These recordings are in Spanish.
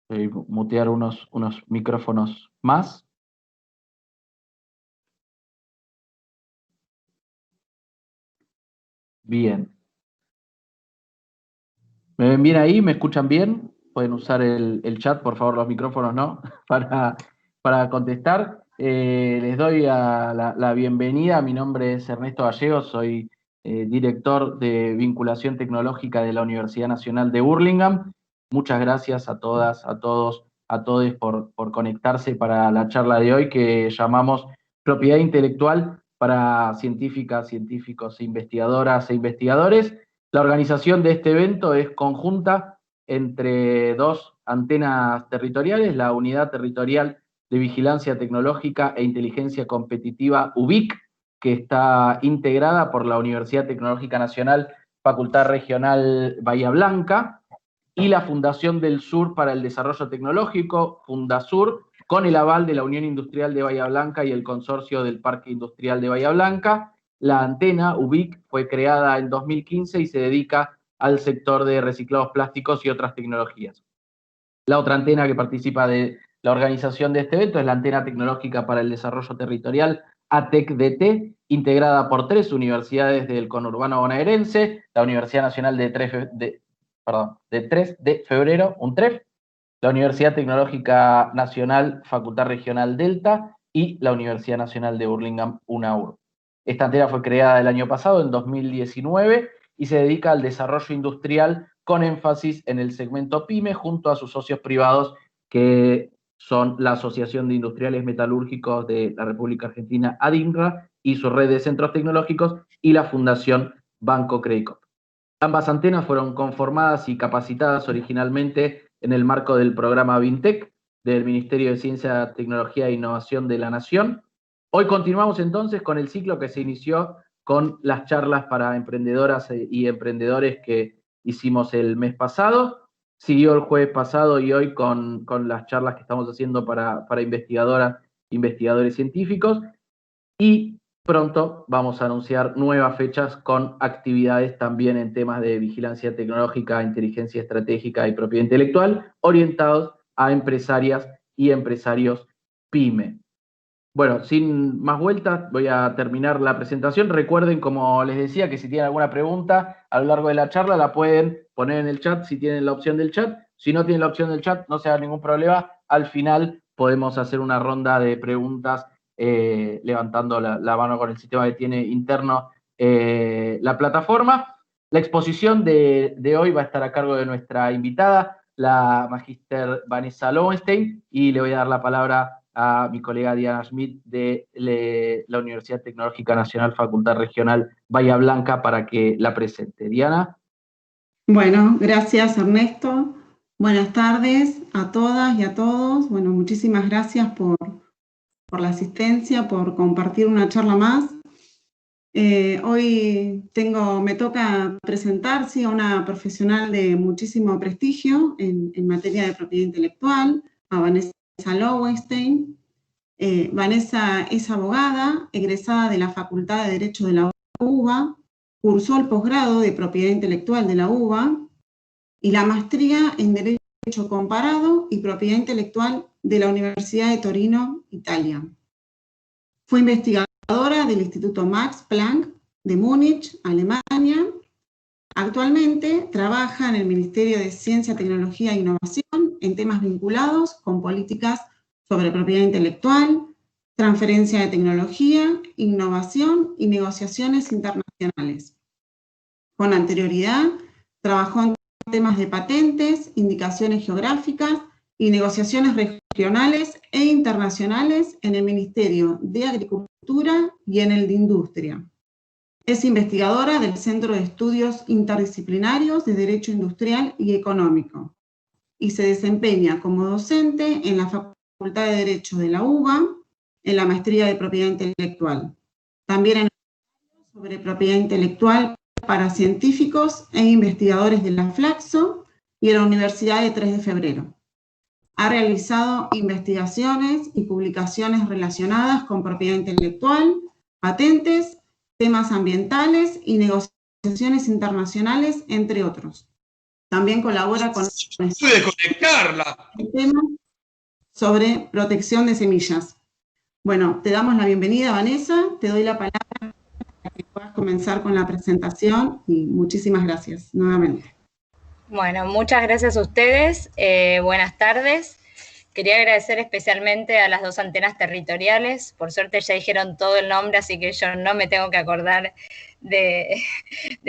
Voy a mutear unos micrófonos más. Bien. ¿Me ven bien ahí? ¿Me escuchan bien? Pueden usar el chat, por favor, los micrófonos, ¿no? Para contestar. Les doy la bienvenida. Mi nombre es Ernesto Gallegos, soy director de vinculación tecnológica de la Universidad Nacional de Burlingame. Muchas gracias a todas, a todos, a todos por conectarse para la charla de hoy que llamamos Propiedad Intelectual para científicas, científicos, investigadoras e investigadores. La organización de este evento es conjunta entre dos antenas territoriales, la Unidad Territorial de Vigilancia Tecnológica e Inteligencia Competitiva UBIC, que está integrada por la Universidad Tecnológica Nacional, Facultad Regional Bahía Blanca, y la Fundación del Sur para el Desarrollo Tecnológico, Fundasur, con el aval de la Unión Industrial de Bahía Blanca y el Consorcio del Parque Industrial de Bahía Blanca. La antena UBIC fue creada en 2015 y se dedica al sector de reciclados plásticos y otras tecnologías. La otra antena que participa de la organización de este evento es la Antena Tecnológica para el Desarrollo Territorial, ATEC-DT, integrada por 3 universidades del conurbano bonaerense, la Universidad Nacional de 3 de Febrero, UNTREF, la Universidad Tecnológica Nacional, Facultad Regional Delta, y la Universidad Nacional de Burlingame, UNAUR. Esta antena fue creada el año pasado, en 2019, y se dedica al desarrollo industrial con énfasis en el segmento PYME, junto a sus socios privados, que son la Asociación de Industriales Metalúrgicos de la República Argentina, ADINRA, y su red de centros tecnológicos, y la Fundación Banco Credicop. Ambas antenas fueron conformadas y capacitadas originalmente en el marco del programa BINTEC del Ministerio de Ciencia, Tecnología e Innovación de la Nación. Hoy continuamos entonces con el ciclo que se inició con las charlas para emprendedoras y emprendedores que hicimos el mes pasado. Siguió el jueves pasado y hoy con las charlas que estamos haciendo para investigadoras, investigadores científicos. Y pronto vamos a anunciar nuevas fechas con actividades también en temas de vigilancia tecnológica, inteligencia estratégica y propiedad intelectual, orientados a empresarias y empresarios PYME. Bueno, sin más vueltas, voy a terminar la presentación. Recuerden, como les decía, que si tienen alguna pregunta a lo largo de la charla, la pueden poner en el chat si tienen la opción del chat. Si no tienen la opción del chat, no se haga ningún problema. Al final podemos hacer una ronda de preguntas levantando la mano con el sistema que tiene interno la plataforma. La exposición de hoy va a estar a cargo de nuestra invitada, la magíster Vanessa Lowenstein, y le voy a dar la palabra a mi colega Diana Schmidt de la Universidad Tecnológica Nacional, Facultad Regional Bahía Blanca, para que la presente. Diana. Bueno, gracias Ernesto. Buenas tardes a todas y a todos. Bueno, muchísimas gracias por la asistencia, por compartir una charla más. Hoy me toca presentar a una profesional de muchísimo prestigio en materia de propiedad intelectual, a Vanessa Lowenstein. Vanessa es abogada, egresada de la Facultad de Derecho de la UBA, cursó el posgrado de propiedad intelectual de la UBA y la maestría en Derecho Comparado y Propiedad Intelectual de la Universidad de Torino, Italia. Fue investigadora del Instituto Max Planck de Múnich, Alemania. Actualmente trabaja en el Ministerio de Ciencia, Tecnología e Innovación en temas vinculados con políticas sobre propiedad intelectual, transferencia de tecnología, innovación y negociaciones internacionales. Con anterioridad, trabajó en temas de patentes, indicaciones geográficas y negociaciones regionales e internacionales en el Ministerio de Agricultura y en el de Industria. Es investigadora del Centro de Estudios Interdisciplinarios de Derecho Industrial y Económico y se desempeña como docente en la Facultad de Derecho de la UBA, en la Maestría de Propiedad Intelectual. También en sobre propiedad intelectual para científicos e investigadores de la Flaxo y en la Universidad de 3 de Febrero. Ha realizado investigaciones y publicaciones relacionadas con propiedad intelectual, patentes, temas ambientales y negociaciones internacionales, entre otros. También colabora con ¡Pude conectarla! el tema sobre protección de semillas. Bueno, te damos la bienvenida, Vanessa, te doy la palabra para que puedas comenzar con la presentación y muchísimas gracias nuevamente. Bueno, muchas gracias a ustedes. Buenas tardes. Quería agradecer especialmente a las dos antenas territoriales. Por suerte ya dijeron todo el nombre, así que yo no me tengo que acordar de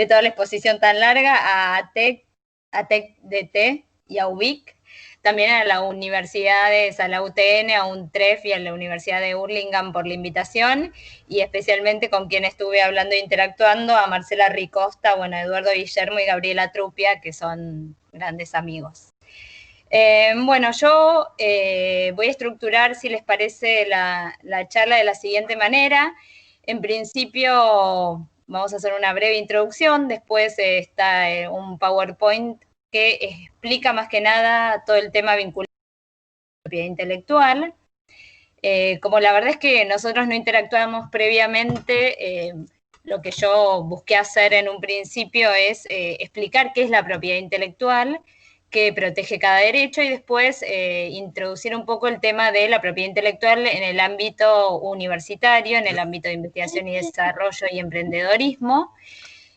toda la exposición tan larga. A TEC-DT y a UBIC. También a la universidades, a la UTN, a UNTREF y a la Universidad de Hurlingham por la invitación, y especialmente con quien estuve hablando e interactuando, a Marcela Ricosta, bueno, Eduardo Guillermo y Gabriela Trupia, que son grandes amigos. Bueno, yo voy a estructurar, si les parece, la charla de la siguiente manera. En principio vamos a hacer una breve introducción, después está un PowerPoint que explica más que nada todo el tema vinculado a la propiedad intelectual. Como la verdad es que nosotros no interactuamos previamente, lo que yo busqué hacer en un principio es explicar qué es la propiedad intelectual, qué protege cada derecho, y después introducir un poco el tema de la propiedad intelectual en el ámbito universitario, en el ámbito de investigación y desarrollo y emprendedorismo.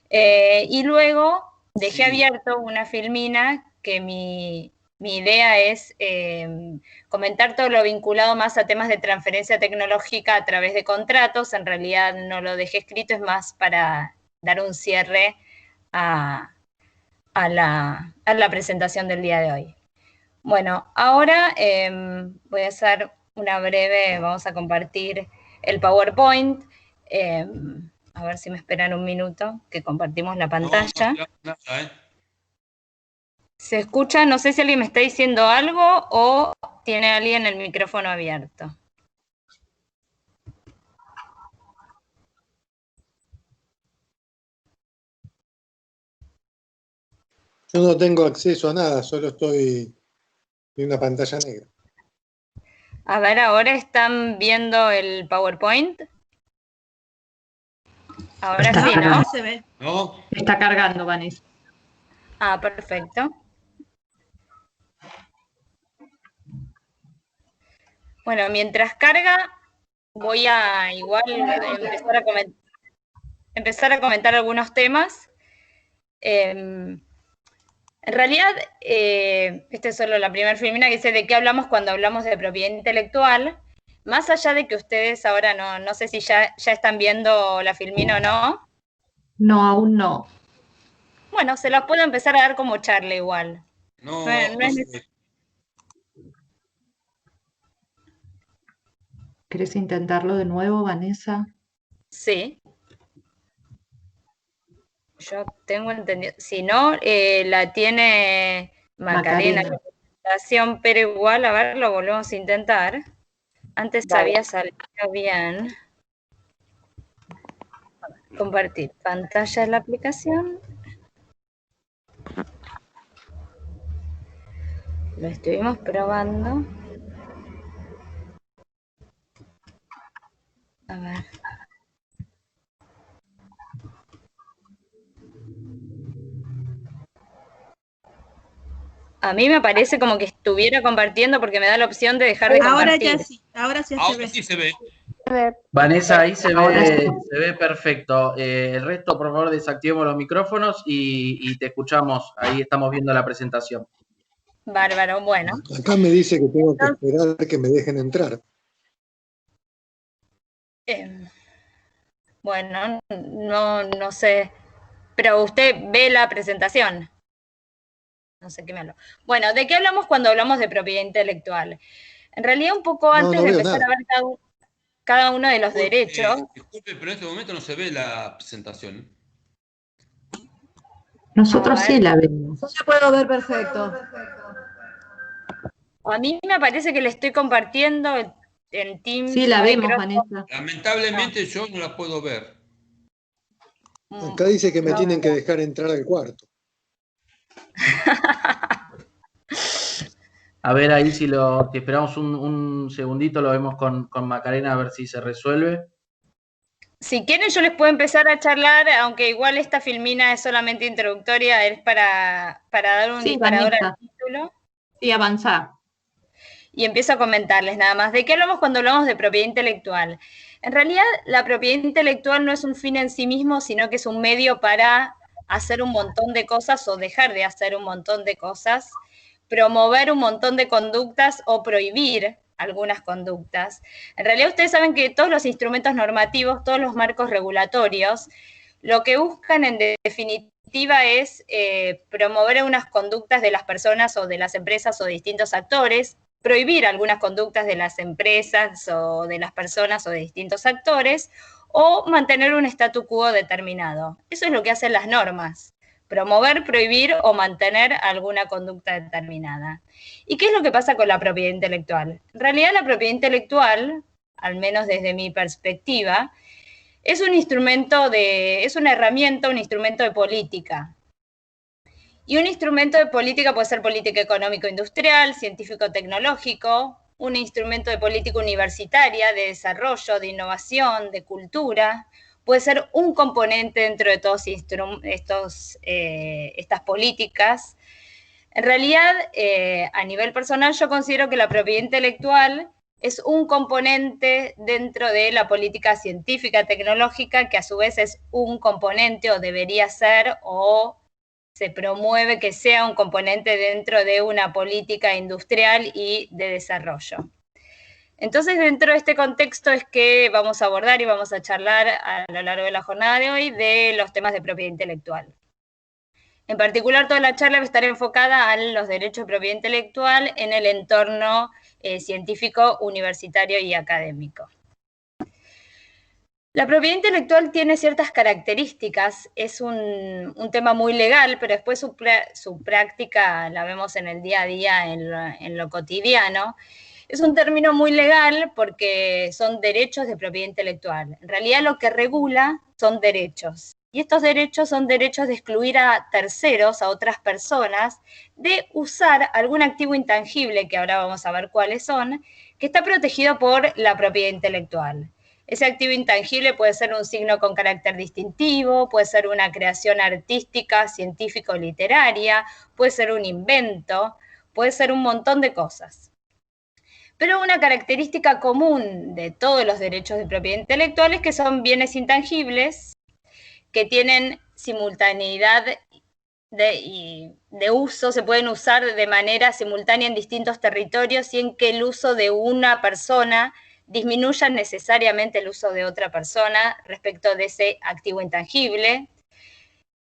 Y luego dejé abierto una filmina que mi idea es comentar todo lo vinculado más a temas de transferencia tecnológica a través de contratos. En realidad no lo dejé escrito, es más para dar un cierre a la presentación del día de hoy. Bueno, ahora voy a hacer una breve, vamos a compartir el PowerPoint. A ver si me esperan un minuto, que compartimos la pantalla. No, ¿Se escucha? No sé si alguien me está diciendo algo o tiene alguien el micrófono abierto. Yo no tengo acceso a nada, solo estoy en una pantalla negra. A ver, ¿ahora están viendo el PowerPoint? Ahora sí, ¿no? Se ve. no. Está cargando, Vanessa. Ah, perfecto. Bueno, mientras carga, voy a igual empezar a comentar algunos temas. En realidad, esta es solo la primera filmina que dice de qué hablamos cuando hablamos de propiedad intelectual. Más allá de que ustedes ahora no sé si ya están viendo la filmina o no. No, aún no. Bueno, se las puedo empezar a dar como charla igual. No, No es no. ¿Querés intentarlo de nuevo, Vanessa? Sí. Yo tengo entendido. Si no, la tiene Macarena, la presentación, pero igual, a ver, lo volvemos a intentar. Antes había salido bien. Compartir pantalla de la aplicación. Lo estuvimos probando. A ver. A mí me parece como que estuviera compartiendo porque me da la opción de dejar de compartir. Ahora ya sí, ahora sí se ve. Sí se ve. Vanessa, ahí se ve perfecto. El resto, por favor, desactivemos los micrófonos y te escuchamos. Ahí estamos viendo la presentación. Bárbaro, bueno. Acá me dice que tengo que esperar que me dejen entrar. Bueno, no sé. Pero usted ve la presentación. No sé qué me hablo. Bueno, ¿de qué hablamos cuando hablamos de propiedad intelectual? En realidad, un poco antes de empezar a ver cada uno de los derechos. Disculpe, pero en este momento no se ve la presentación. Nosotros sí la vemos. Yo la puedo ver perfecto. A mí me parece que le estoy compartiendo en Teams. Sí, la vemos, Vanessa. Lamentablemente yo no la puedo ver. Acá dice que me tienen que dejar entrar al cuarto. A ver ahí si esperamos un segundito, lo vemos con Macarena a ver si se resuelve. Si quieren yo les puedo empezar a charlar, aunque igual esta filmina es solamente introductoria, es para dar un disparador al título. Sí, avanzá. Y empiezo a comentarles nada más. ¿De qué hablamos cuando hablamos de propiedad intelectual? En realidad, la propiedad intelectual no es un fin en sí mismo, sino que es un medio para hacer un montón de cosas o dejar de hacer un montón de cosas, promover un montón de conductas o prohibir algunas conductas. En realidad, ustedes saben que todos los instrumentos normativos, todos los marcos regulatorios, lo que buscan en definitiva es promover unas conductas de las personas o de las empresas o de distintos actores, prohibir algunas conductas de las empresas o de las personas o de distintos actores, o mantener un statu quo determinado. Eso es lo que hacen las normas: promover, prohibir o mantener alguna conducta determinada. ¿Y qué es lo que pasa con la propiedad intelectual? En realidad, la propiedad intelectual, al menos desde mi perspectiva, es un instrumento es una herramienta, un instrumento de política. Y un instrumento de política puede ser política económico-industrial, científico-tecnológico, un instrumento de política universitaria, de desarrollo, de innovación, de cultura. Puede ser un componente dentro de todas estas políticas. En realidad, a nivel personal, yo considero que la propiedad intelectual es un componente dentro de la política científica, tecnológica, que a su vez es un componente o debería ser o se promueve que sea un componente dentro de una política industrial y de desarrollo. Entonces, dentro de este contexto es que vamos a abordar y vamos a charlar a lo largo de la jornada de hoy de los temas de propiedad intelectual. En particular, toda la charla va a estar enfocada a los derechos de propiedad intelectual en el entorno científico, universitario y académico. La propiedad intelectual tiene ciertas características, es un tema muy legal, pero después su práctica la vemos en el día a día, en lo cotidiano. Es un término muy legal porque son derechos de propiedad intelectual. En realidad lo que regula son derechos. Y estos derechos son derechos de excluir a terceros, a otras personas, de usar algún activo intangible, que ahora vamos a ver cuáles son, que está protegido por la propiedad intelectual. Ese activo intangible puede ser un signo con carácter distintivo, puede ser una creación artística, científica o literaria, puede ser un invento, puede ser un montón de cosas. Pero una característica común de todos los derechos de propiedad intelectual es que son bienes intangibles que tienen simultaneidad de uso, se pueden usar de manera simultánea en distintos territorios sin que el uso de una persona disminuya necesariamente el uso de otra persona respecto de ese activo intangible.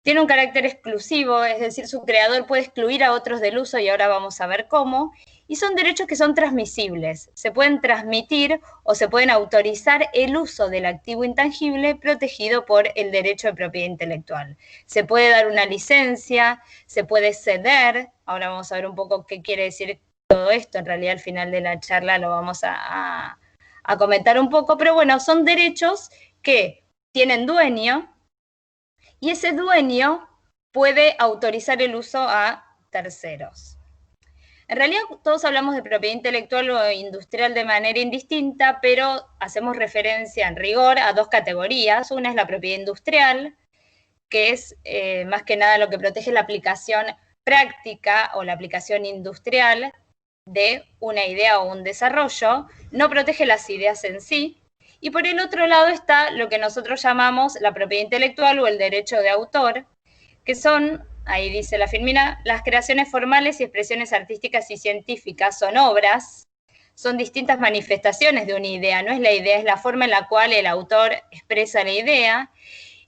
Tiene un carácter exclusivo, es decir, su creador puede excluir a otros del uso y ahora vamos a ver cómo. Y son derechos que son transmisibles, se pueden transmitir o se pueden autorizar el uso del activo intangible protegido por el derecho de propiedad intelectual. Se puede dar una licencia, se puede ceder, ahora vamos a ver un poco qué quiere decir todo esto, en realidad al final de la charla lo vamos a comentar un poco, pero bueno, son derechos que tienen dueño y ese dueño puede autorizar el uso a terceros. En realidad todos hablamos de propiedad intelectual o industrial de manera indistinta, pero hacemos referencia en rigor a dos categorías. Una es la propiedad industrial, que es más que nada lo que protege la aplicación práctica o la aplicación industrial de una idea o un desarrollo, no protege las ideas en sí. Y por el otro lado está lo que nosotros llamamos la propiedad intelectual o el derecho de autor, que son, ahí dice la filmina, las creaciones formales y expresiones artísticas y científicas, son obras, son distintas manifestaciones de una idea, no es la idea, es la forma en la cual el autor expresa la idea,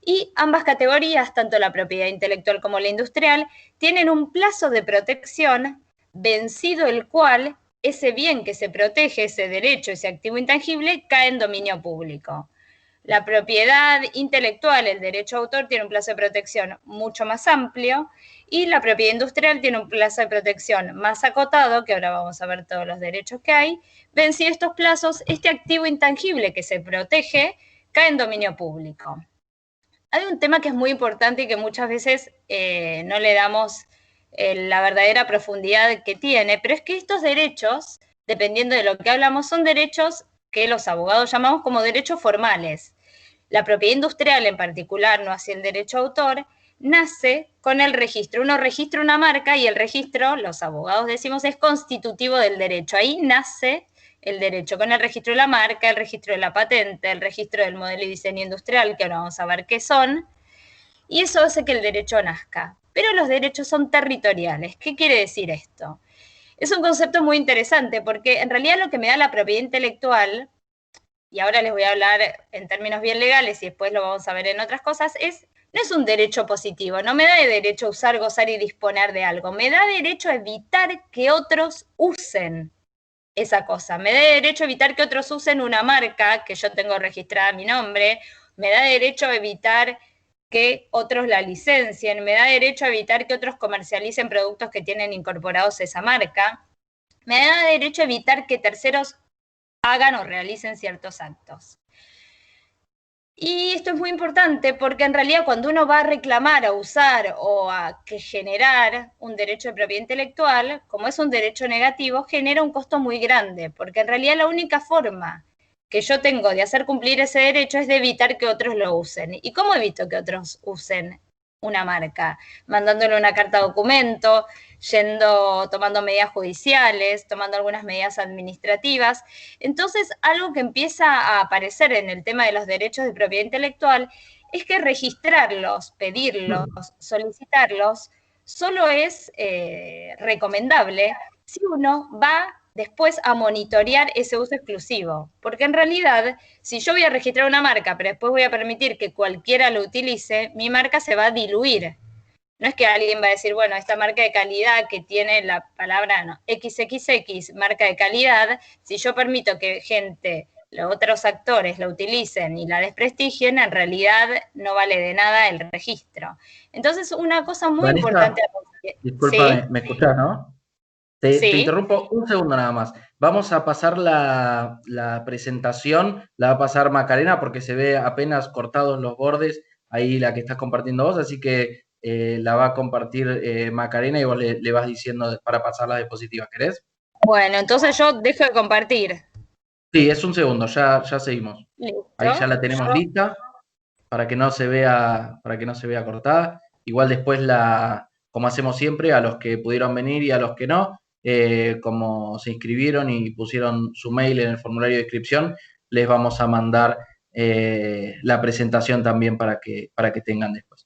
y ambas categorías, tanto la propiedad intelectual como la industrial, tienen un plazo de protección vencido el cual ese bien que se protege, ese derecho, ese activo intangible, cae en dominio público. La propiedad intelectual, el derecho a autor, tiene un plazo de protección mucho más amplio y la propiedad industrial tiene un plazo de protección más acotado, que ahora vamos a ver todos los derechos que hay. Vencidos estos plazos, este activo intangible que se protege cae en dominio público. Hay un tema que es muy importante y que muchas veces no le damos la verdadera profundidad que tiene, pero es que estos derechos, dependiendo de lo que hablamos, son derechos que los abogados llamamos como derechos formales. la propiedad industrial en particular, no así el derecho a autor, nace con el registro. Uno registra una marca y el registro, los abogados decimos, es constitutivo del derecho. Ahí nace el derecho, con el registro de la marca, el registro de la patente, el registro del modelo y diseño industrial, que ahora vamos a ver qué son, y eso hace que el derecho nazca. Pero los derechos son territoriales. ¿Qué quiere decir esto? Es un concepto muy interesante porque en realidad lo que me da la propiedad intelectual, y ahora les voy a hablar en términos bien legales y después lo vamos a ver en otras cosas, no es un derecho positivo, no me da de derecho a usar, gozar y disponer de algo, me da derecho a evitar que otros usen esa cosa, me da derecho a evitar que otros usen una marca que yo tengo registrada a mi nombre, me da derecho a evitar que otros la licencien, me da derecho a evitar que otros comercialicen productos que tienen incorporados esa marca, me da derecho a evitar que terceros hagan o realicen ciertos actos. Y esto es muy importante porque en realidad cuando uno va a reclamar, a usar o a generar un derecho de propiedad intelectual, como es un derecho negativo, genera un costo muy grande, porque en realidad la única forma que yo tengo de hacer cumplir ese derecho es de evitar que otros lo usen. ¿Y cómo evito que otros usen una marca? Mandándole una carta documento, tomando medidas judiciales, tomando algunas medidas administrativas. Entonces, algo que empieza a aparecer en el tema de los derechos de propiedad intelectual es que registrarlos, pedirlos, solicitarlos, solo es recomendable si uno va después a monitorear ese uso exclusivo. Porque en realidad, si yo voy a registrar una marca, pero después voy a permitir que cualquiera lo utilice, mi marca se va a diluir. No es que alguien va a decir, bueno, esta marca de calidad que tiene la palabra XXX, marca de calidad, si yo permito que los otros actores la utilicen y la desprestigien, en realidad no vale de nada el registro. Entonces, una cosa muy Vanessa, importante... Discúlpame, ¿Sí? ¿me escuchás, no? Te interrumpo un segundo nada más. Vamos a pasar la presentación, la va a pasar Macarena porque se ve apenas cortados los bordes, ahí la que estás compartiendo vos, así que la va a compartir Macarena y vos le vas diciendo para pasar la diapositiva, ¿querés? Bueno, entonces yo dejo de compartir. Sí, es un segundo, ya seguimos. Listo. Ahí ya la tenemos lista para que no se vea cortada. Igual después como hacemos siempre, a los que pudieron venir y a los que no, como se inscribieron y pusieron su mail en el formulario de inscripción, les vamos a mandar la presentación también para que tengan después.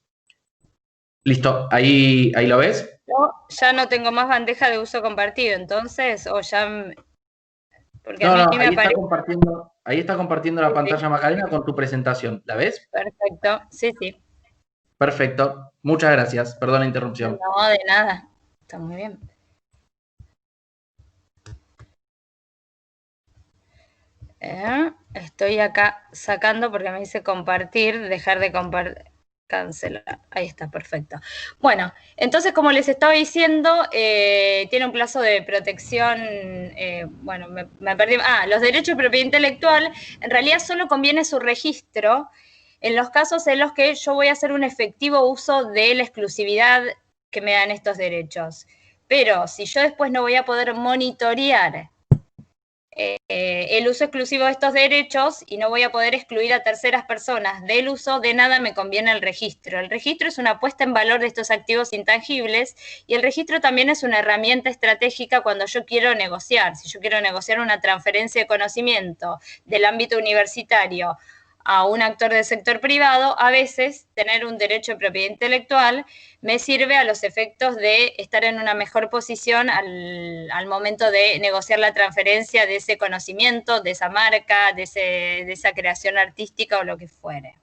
Listo, ahí lo ves. Yo ya no tengo más bandeja de uso compartido, entonces, o ya... Porque No, a mí me ahí aparece... ahí está compartiendo la pantalla, Macarena, con tu presentación. ¿La ves? Perfecto, sí. Perfecto. Muchas gracias. Perdón la interrupción. No, de nada. Está muy bien. Estoy acá sacando porque me dice compartir, dejar de compartir, cancelar. Ahí está, perfecto. Bueno, entonces como les estaba diciendo, tiene un plazo de protección, bueno, me perdí. Los derechos de propiedad intelectual, en realidad solo conviene su registro en los casos en los que yo voy a hacer un efectivo uso de la exclusividad que me dan estos derechos. Pero si yo después no voy a poder monitorear el uso exclusivo de estos derechos y no voy a poder excluir a terceras personas del uso, de nada me conviene el registro. El registro es una puesta en valor de estos activos intangibles y el registro también es una herramienta estratégica cuando yo quiero negociar. Si yo quiero negociar una transferencia de conocimiento del ámbito universitario a un actor del sector privado, a veces tener un derecho de propiedad intelectual me sirve a los efectos de estar en una mejor posición al momento de negociar la transferencia de ese conocimiento, de esa marca, de esa creación artística o lo que fuere.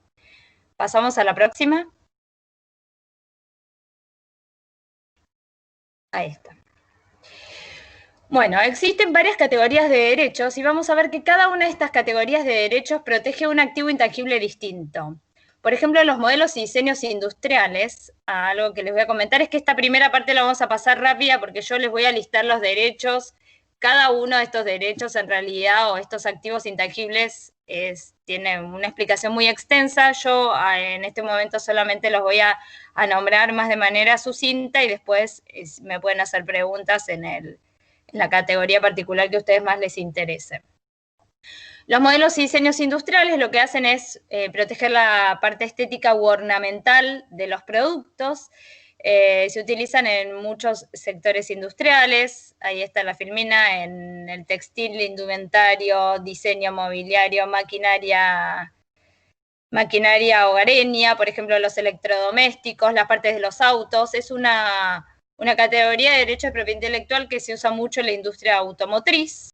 ¿Pasamos a la próxima? Ahí está. Bueno, existen varias categorías de derechos y vamos a ver que cada una de estas categorías de derechos protege un activo intangible distinto. Por ejemplo, los modelos y diseños industriales, algo que les voy a comentar es que esta primera parte la vamos a pasar rápida porque yo les voy a listar los derechos. Cada uno de estos derechos en realidad o estos activos intangibles tiene una explicación muy extensa. Yo en este momento solamente los voy a nombrar más de manera sucinta y después me pueden hacer preguntas en la categoría particular que a ustedes más les interese. Los modelos y diseños industriales lo que hacen es proteger la parte estética u ornamental de los productos. Se utilizan en muchos sectores industriales, ahí está la filmina, en el textil, indumentario, diseño mobiliario, maquinaria hogareña, por ejemplo, los electrodomésticos, las partes de los autos. Es una categoría de derecho de propiedad intelectual que se usa mucho en la industria automotriz.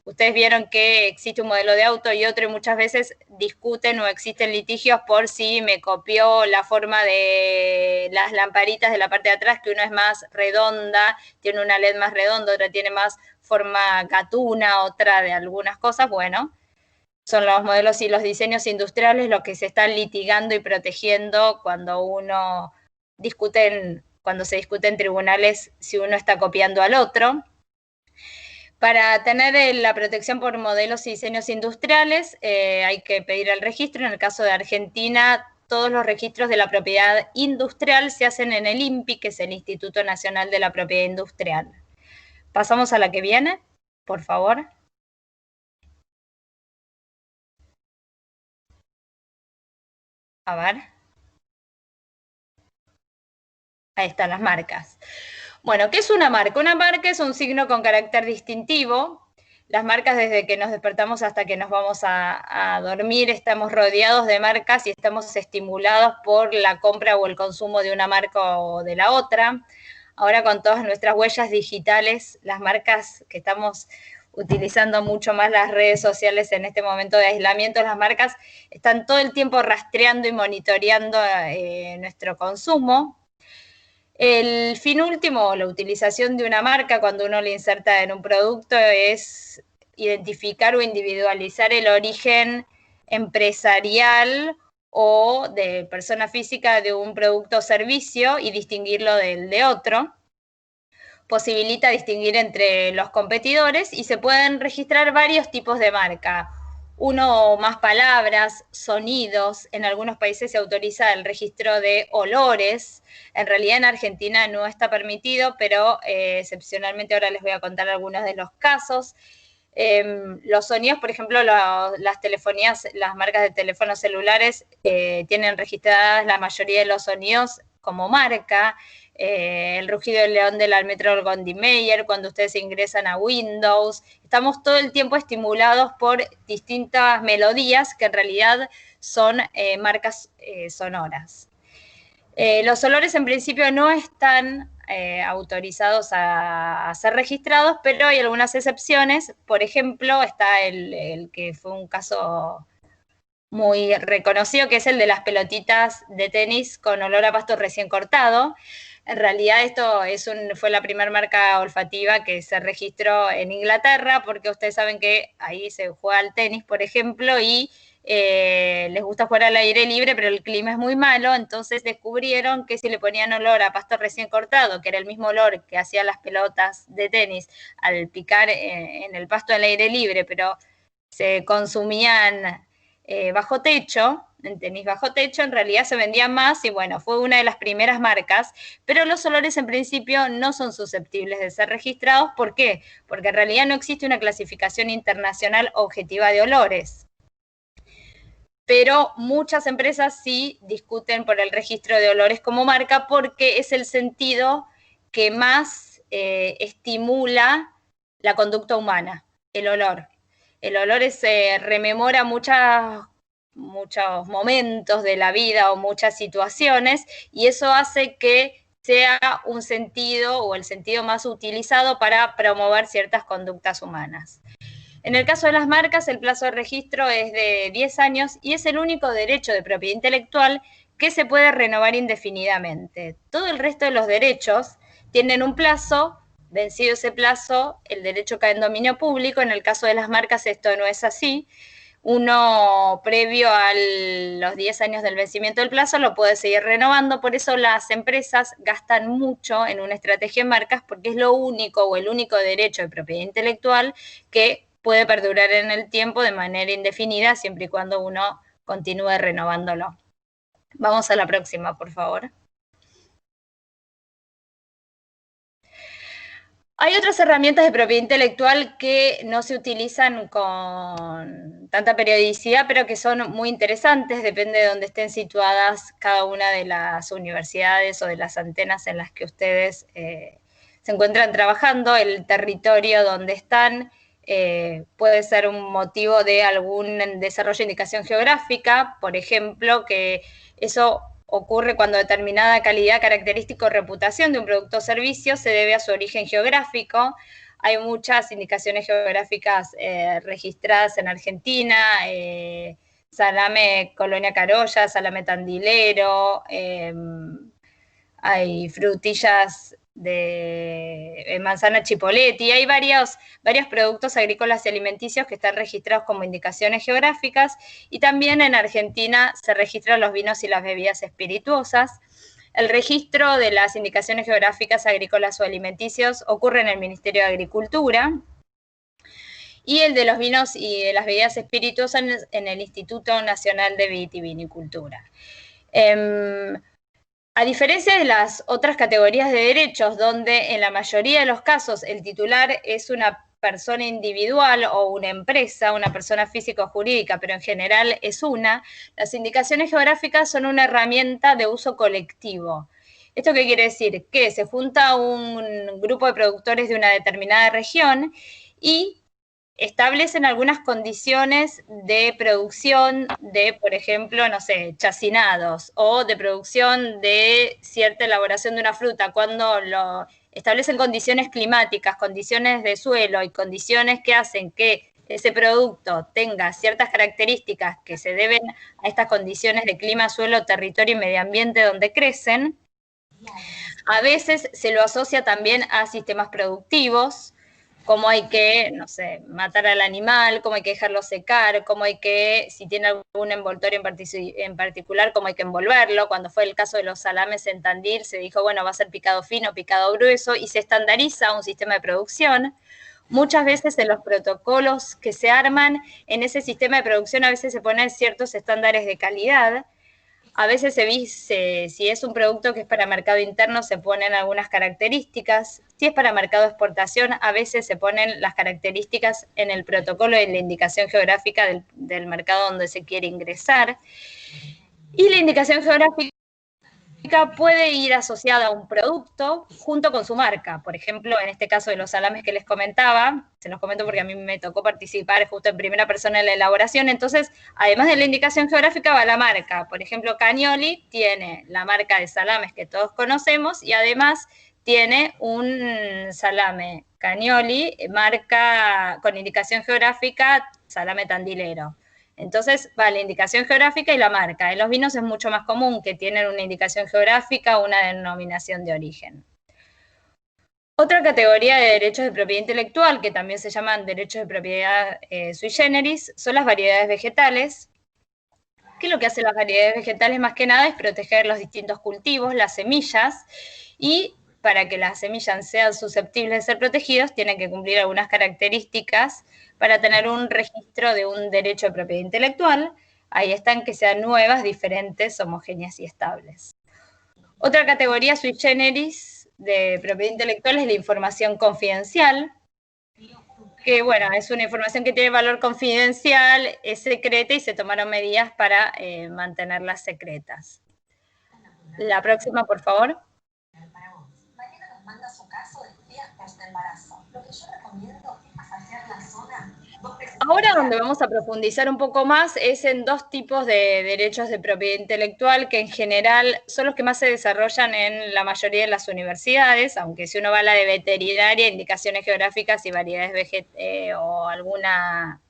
Ustedes vieron que existe un modelo de auto y otro, y muchas veces discuten o existen litigios por si me copió la forma de las lamparitas de la parte de atrás, que una es más redonda, tiene una LED más redonda, otra tiene más forma gatuna, otra de algunas cosas. Bueno, son los modelos y los diseños industriales los que se están litigando y protegiendo cuando cuando se discute en tribunales si uno está copiando al otro. Para tener la protección por modelos y diseños industriales hay que pedir el registro. En el caso de Argentina, todos los registros de la propiedad industrial se hacen en el INPI, que es el Instituto Nacional de la Propiedad Industrial. Pasamos a la que viene, por favor. A ver. Ahí están las marcas. Bueno, ¿qué es una marca? Una marca es un signo con carácter distintivo. Las marcas, desde que nos despertamos hasta que nos vamos a dormir, estamos rodeados de marcas y estamos estimulados por la compra o el consumo de una marca o de la otra. Ahora, con todas nuestras huellas digitales, las marcas que estamos utilizando mucho más las redes sociales en este momento de aislamiento, las marcas están todo el tiempo rastreando y monitoreando nuestro consumo. El fin último, la utilización de una marca cuando uno la inserta en un producto, es identificar o individualizar el origen empresarial o de persona física de un producto o servicio y distinguirlo del de otro. Posibilita distinguir entre los competidores y se pueden registrar varios tipos de marca. Uno o más palabras, sonidos. En algunos países se autoriza el registro de olores. En realidad en Argentina no está permitido, pero excepcionalmente ahora les voy a contar algunos de los casos. Los sonidos, por ejemplo, las telefonías, las marcas de teléfonos celulares tienen registradas la mayoría de los sonidos como marca. El rugido del león del Almetro Gondimeyer, cuando ustedes ingresan a Windows. Estamos todo el tiempo estimulados por distintas melodías que en realidad son marcas sonoras. Los olores en principio no están autorizados a ser registrados, pero hay algunas excepciones. Por ejemplo, está el que fue un caso muy reconocido, que es el de las pelotitas de tenis con olor a pasto recién cortado. En realidad esto fue la primera marca olfativa que se registró en Inglaterra, porque ustedes saben que ahí se juega al tenis, por ejemplo, y les gusta jugar al aire libre, pero el clima es muy malo. Entonces descubrieron que si le ponían olor a pasto recién cortado, que era el mismo olor que hacían las pelotas de tenis al picar en el pasto al aire libre, pero se consumían bajo techo, en tenis bajo techo, en realidad se vendía más y bueno, fue una de las primeras marcas, pero los olores en principio no son susceptibles de ser registrados. ¿Por qué? Porque en realidad no existe una clasificación internacional objetiva de olores. Pero muchas empresas sí discuten por el registro de olores como marca, porque es el sentido que más estimula la conducta humana, el olor. El olor rememora muchos momentos de la vida o muchas situaciones, y eso hace que sea un sentido o el sentido más utilizado para promover ciertas conductas humanas. En el caso de las marcas, el plazo de registro es de 10 años y es el único derecho de propiedad intelectual que se puede renovar indefinidamente. Todo el resto de los derechos tienen un plazo. Vencido ese plazo, el derecho cae en dominio público. En el caso de las marcas esto no es así. Uno, previo a los 10 años del vencimiento del plazo, lo puede seguir renovando. Por eso las empresas gastan mucho en una estrategia de marcas, porque es lo único o el único derecho de propiedad intelectual que puede perdurar en el tiempo de manera indefinida, siempre y cuando uno continúe renovándolo. Vamos a la próxima, por favor. Hay otras herramientas de propiedad intelectual que no se utilizan con tanta periodicidad, pero que son muy interesantes, depende de dónde estén situadas cada una de las universidades o de las antenas en las que ustedes se encuentran trabajando. El territorio donde están puede ser un motivo de algún desarrollo de indicación geográfica, por ejemplo, que eso ocurre cuando determinada calidad, característica o reputación de un producto o servicio se debe a su origen geográfico. Hay muchas indicaciones geográficas registradas en Argentina, salame Colonia Carolla, salame Tandilero, hay frutillas de manzana Chipoletti, hay varios productos agrícolas y alimenticios que están registrados como indicaciones geográficas, y también en Argentina se registran los vinos y las bebidas espirituosas. El registro de las indicaciones geográficas agrícolas o alimenticios ocurre en el Ministerio de Agricultura, y el de los vinos y de las bebidas espirituosas en el Instituto Nacional de Vitivinicultura. A diferencia de las otras categorías de derechos, donde en la mayoría de los casos el titular es una persona individual o una empresa, una persona física o jurídica, pero en general es las indicaciones geográficas son una herramienta de uso colectivo. ¿Esto qué quiere decir? Que se junta un grupo de productores de una determinada región y establecen algunas condiciones de producción de, por ejemplo, no sé, chacinados, o de producción de cierta elaboración de una fruta, cuando lo establecen condiciones climáticas, condiciones de suelo y condiciones que hacen que ese producto tenga ciertas características que se deben a estas condiciones de clima, suelo, territorio y medio ambiente donde crecen. A veces se lo asocia también a sistemas productivos, cómo hay que, no sé, matar al animal, cómo hay que dejarlo secar, cómo hay que, si tiene algún envoltorio en particular, cómo hay que envolverlo. Cuando fue el caso de los salames en Tandil, se dijo, bueno, va a ser picado fino, picado grueso, y se estandariza un sistema de producción. Muchas veces en los protocolos que se arman en ese sistema de producción, a veces se ponen ciertos estándares de calidad. A veces si es un producto que es para mercado interno, se ponen algunas características. Si es para mercado de exportación, a veces se ponen las características en el protocolo y en la indicación geográfica del mercado donde se quiere ingresar. Y la indicación geográfica puede ir asociada a un producto junto con su marca. Por ejemplo, en este caso de los salames que les comentaba, se los comento porque a mí me tocó participar justo en primera persona en la elaboración. Entonces, además de la indicación geográfica, va la marca. Por ejemplo, Cagnoli tiene la marca de salames que todos conocemos, y además tiene un salame Cagnoli, marca con indicación geográfica, salame Tandilero. Entonces va la indicación geográfica y la marca. En los vinos es mucho más común que tienen una indicación geográfica o una denominación de origen. Otra categoría de derechos de propiedad intelectual, que también se llaman derechos de propiedad sui generis, son las variedades vegetales. ¿Qué es lo que hacen las variedades vegetales? Más que nada es proteger los distintos cultivos, las semillas, y para que las semillas sean susceptibles de ser protegidas, tienen que cumplir algunas características para tener un registro de un derecho de propiedad intelectual. Ahí están, que sean nuevas, diferentes, homogéneas y estables. Otra categoría sui generis de propiedad intelectual es la información confidencial, que bueno, es una información que tiene valor confidencial, es secreta y se tomaron medidas para mantenerlas secretas. La próxima, por favor. Mariana nos manda su caso de días post-embarazo. Lo que yo recomiendo es masajear la zona. Ahora donde vamos a profundizar un poco más es en dos tipos de derechos de propiedad intelectual que en general son los que más se desarrollan en la mayoría de las universidades, aunque si uno va a la de veterinaria, indicaciones geográficas y variedades vegetales o alguna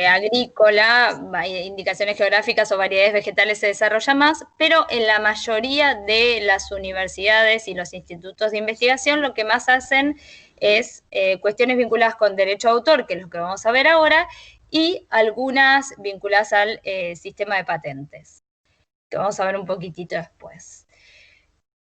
agrícola, indicaciones geográficas o variedades vegetales se desarrolla más, pero en la mayoría de las universidades y los institutos de investigación lo que más hacen es cuestiones vinculadas con derecho de autor, que es lo que vamos a ver ahora, y algunas vinculadas al sistema de patentes, que vamos a ver un poquitito después.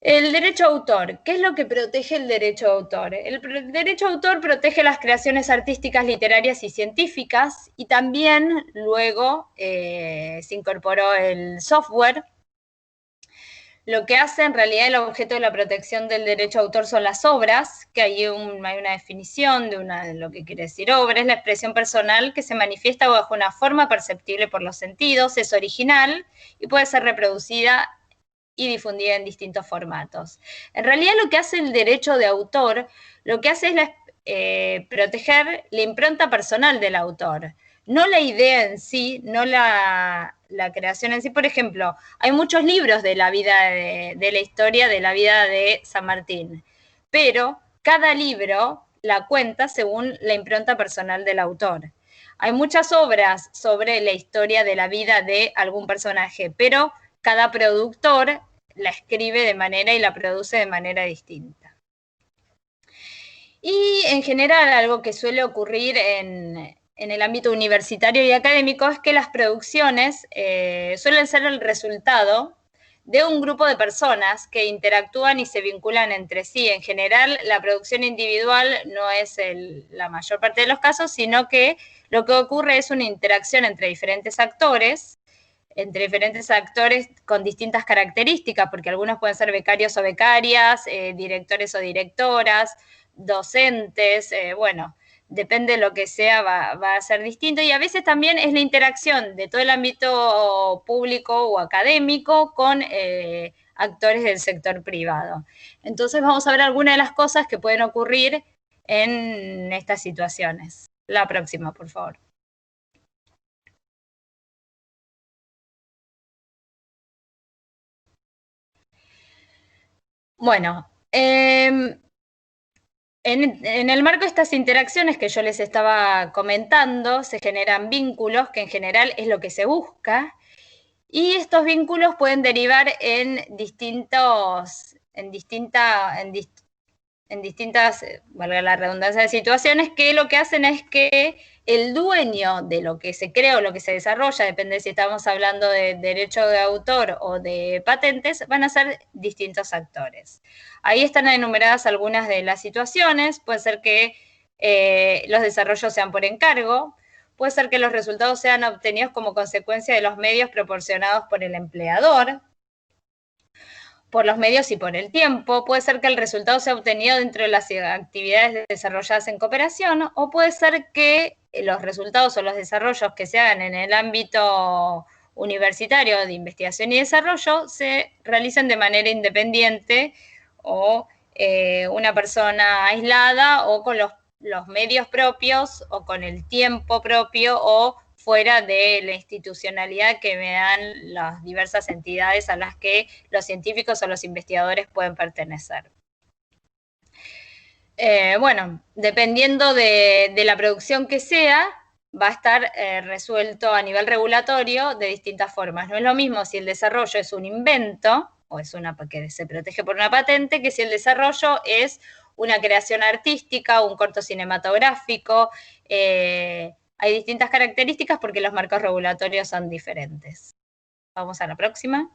El derecho de autor. ¿Qué es lo que protege el derecho de autor? El derecho de autor protege las creaciones artísticas, literarias y científicas, y también luego se incorporó el software. Lo que hace en realidad el objeto de la protección del derecho de autor son las obras, que hay una definición de lo que quiere decir obra, es la expresión personal que se manifiesta bajo una forma perceptible por los sentidos, es original y puede ser reproducida y difundida en distintos formatos. En realidad lo que hace el derecho de autor, lo que hace es proteger la impronta personal del autor, no la idea en sí, no la creación en sí. Por ejemplo, hay muchos libros de la vida, de la historia de la vida de San Martín, pero cada libro la cuenta según la impronta personal del autor. Hay muchas obras sobre la historia de la vida de algún personaje, pero cada productor la escribe de manera y la produce de manera distinta. Y en general algo que suele ocurrir en el ámbito universitario y académico es que las producciones suelen ser el resultado de un grupo de personas que interactúan y se vinculan entre sí. En general, la producción individual no es la mayor parte de los casos, sino que lo que ocurre es una interacción entre diferentes actores con distintas características, porque algunos pueden ser becarios o becarias, directores o directoras, docentes, bueno, depende de lo que sea, va a ser distinto, y a veces también es la interacción de todo el ámbito público o académico con actores del sector privado. Entonces vamos a ver algunas de las cosas que pueden ocurrir en estas situaciones. La próxima, por favor. Bueno, en el marco de estas interacciones que yo les estaba comentando, se generan vínculos, que en general es lo que se busca, y estos vínculos pueden derivar en distintas, valga la redundancia, de situaciones que lo que hacen es que el dueño de lo que se crea o lo que se desarrolla, depende si estamos hablando de derecho de autor o de patentes, van a ser distintos actores. Ahí están enumeradas algunas de las situaciones. Puede ser que los desarrollos sean por encargo, puede ser que los resultados sean obtenidos como consecuencia de los medios proporcionados por el empleador, por los medios y por el tiempo. Puede ser que el resultado sea obtenido dentro de las actividades desarrolladas en cooperación, o puede ser que los resultados o los desarrollos que se hagan en el ámbito universitario de investigación y desarrollo se realicen de manera independiente o una persona aislada o con los medios propios o con el tiempo propio o fuera de la institucionalidad que me dan las diversas entidades a las que los científicos o los investigadores pueden pertenecer. Bueno, dependiendo de la producción que sea, va a estar resuelto a nivel regulatorio de distintas formas. No es lo mismo si el desarrollo es un invento, o es que se protege por una patente, que si el desarrollo es una creación artística, un corto cinematográfico. Hay distintas características porque los marcos regulatorios son diferentes. Vamos a la próxima.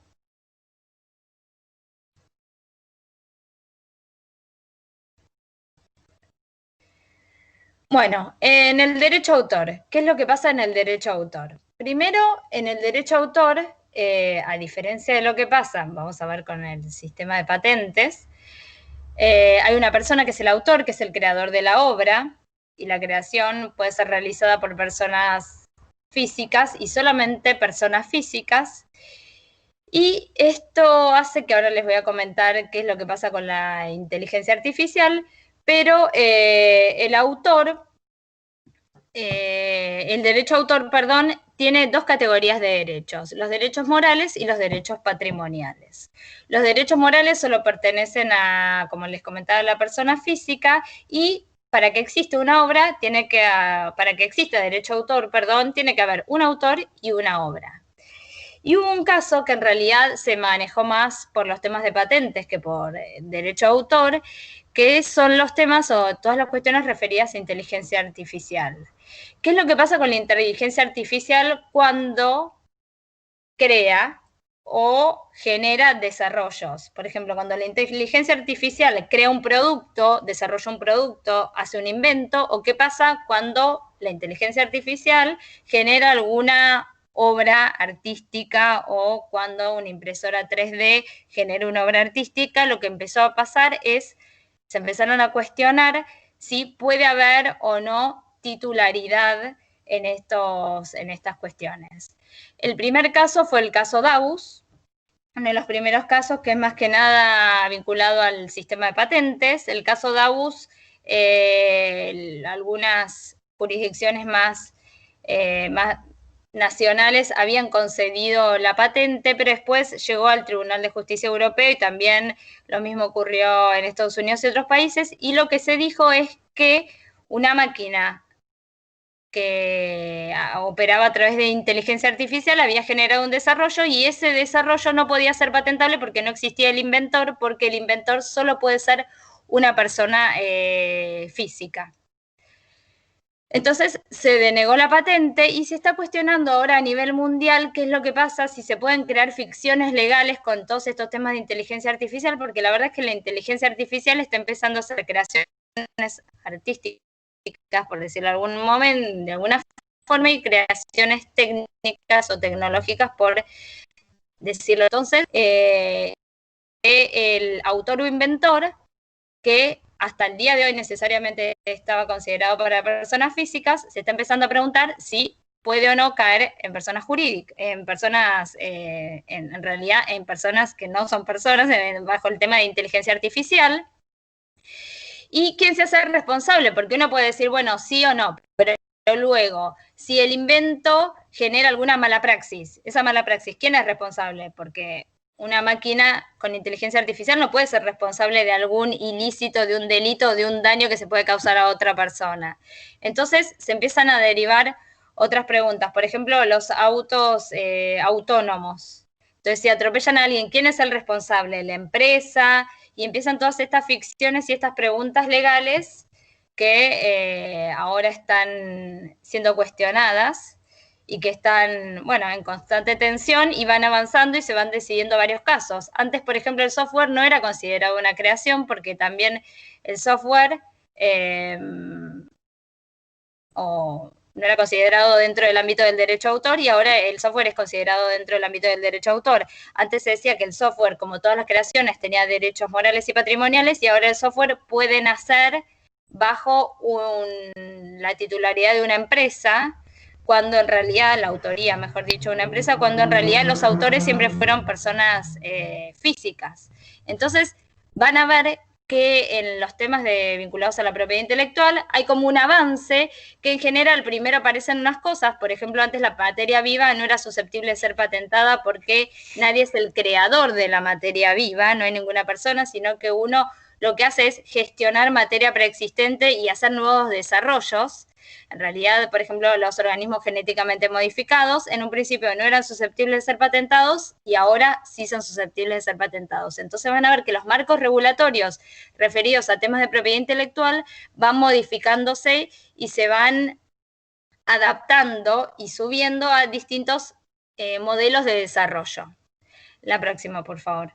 Bueno, en el derecho a autor, ¿qué es lo que pasa en el derecho a autor? Primero, en el derecho a autor, a diferencia de lo que pasa, vamos a ver con el sistema de patentes, hay una persona que es el autor, que es el creador de la obra, y la creación puede ser realizada por personas físicas y solamente personas físicas. Y esto hace que ahora les voy a comentar qué es lo que pasa con la inteligencia artificial, pero el derecho a autor, perdón, tiene dos categorías de derechos, los derechos morales y los derechos patrimoniales. Los derechos morales solo pertenecen a, como les comentaba, a la persona física, y para que exista una obra, para que exista derecho a autor, perdón, tiene que haber un autor y una obra. Y hubo un caso que en realidad se manejó más por los temas de patentes que por derecho a autor, que son los temas o todas las cuestiones referidas a inteligencia artificial. ¿Qué es lo que pasa con la inteligencia artificial cuando crea o genera desarrollos? Por ejemplo, cuando la inteligencia artificial crea un producto, desarrolla un producto, hace un invento, o qué pasa cuando la inteligencia artificial genera alguna obra artística o cuando una impresora 3D genera una obra artística, lo que empezó a pasar es, se empezaron a cuestionar si puede haber o no titularidad en estas cuestiones. El primer caso fue el caso Davus, uno de los primeros casos que es más que nada vinculado al sistema de patentes. El caso Davus, algunas jurisdicciones más nacionales habían concedido la patente, pero después llegó al Tribunal de Justicia Europeo y también lo mismo ocurrió en Estados Unidos y otros países, y lo que se dijo es que una máquina que operaba a través de inteligencia artificial había generado un desarrollo y ese desarrollo no podía ser patentable porque no existía el inventor, porque el inventor solo puede ser una persona física. Entonces se denegó la patente y se está cuestionando ahora a nivel mundial qué es lo que pasa, si se pueden crear ficciones legales con todos estos temas de inteligencia artificial, porque la verdad es que la inteligencia artificial está empezando a hacer creaciones artísticas, por decirlo de algún momento, de alguna forma, y creaciones técnicas o tecnológicas, por decirlo. Entonces, el autor o inventor, que hasta el día de hoy necesariamente estaba considerado para personas físicas, se está empezando a preguntar si puede o no caer en personas jurídicas, en personas, en realidad, en personas que no son personas, bajo el tema de inteligencia artificial. ¿Y quién se hace responsable? Porque uno puede decir, bueno, sí o no, pero luego, si el invento genera alguna mala praxis, esa mala praxis, ¿quién es responsable? Porque una máquina con inteligencia artificial no puede ser responsable de algún ilícito, de un delito, de un daño que se puede causar a otra persona. Entonces se empiezan a derivar otras preguntas. Por ejemplo, los autos autónomos. Entonces, si atropellan a alguien, ¿quién es el responsable? ¿La empresa? Y empiezan todas estas ficciones y estas preguntas legales que ahora están siendo cuestionadas y que están, bueno, en constante tensión y van avanzando y se van decidiendo varios casos. Antes, por ejemplo, el software no era considerado una creación porque también el software no era considerado dentro del ámbito del derecho a autor y ahora el software es considerado dentro del ámbito del derecho a autor. Antes se decía que el software, como todas las creaciones, tenía derechos morales y patrimoniales y ahora el software puede nacer bajo la titularidad de una empresa, cuando en realidad, la autoría, mejor dicho, de una empresa, cuando en realidad los autores siempre fueron personas físicas. Entonces, van a ver que en los temas vinculados a la propiedad intelectual hay como un avance que en general primero aparecen unas cosas, por ejemplo, antes la materia viva no era susceptible de ser patentada porque nadie es el creador de la materia viva, no hay ninguna persona, sino que uno lo que hace es gestionar materia preexistente y hacer nuevos desarrollos. En realidad, por ejemplo, los organismos genéticamente modificados en un principio no eran susceptibles de ser patentados y ahora sí son susceptibles de ser patentados. Entonces van a ver que los marcos regulatorios referidos a temas de propiedad intelectual van modificándose y se van adaptando y subiendo a distintos modelos de desarrollo. La próxima, por favor.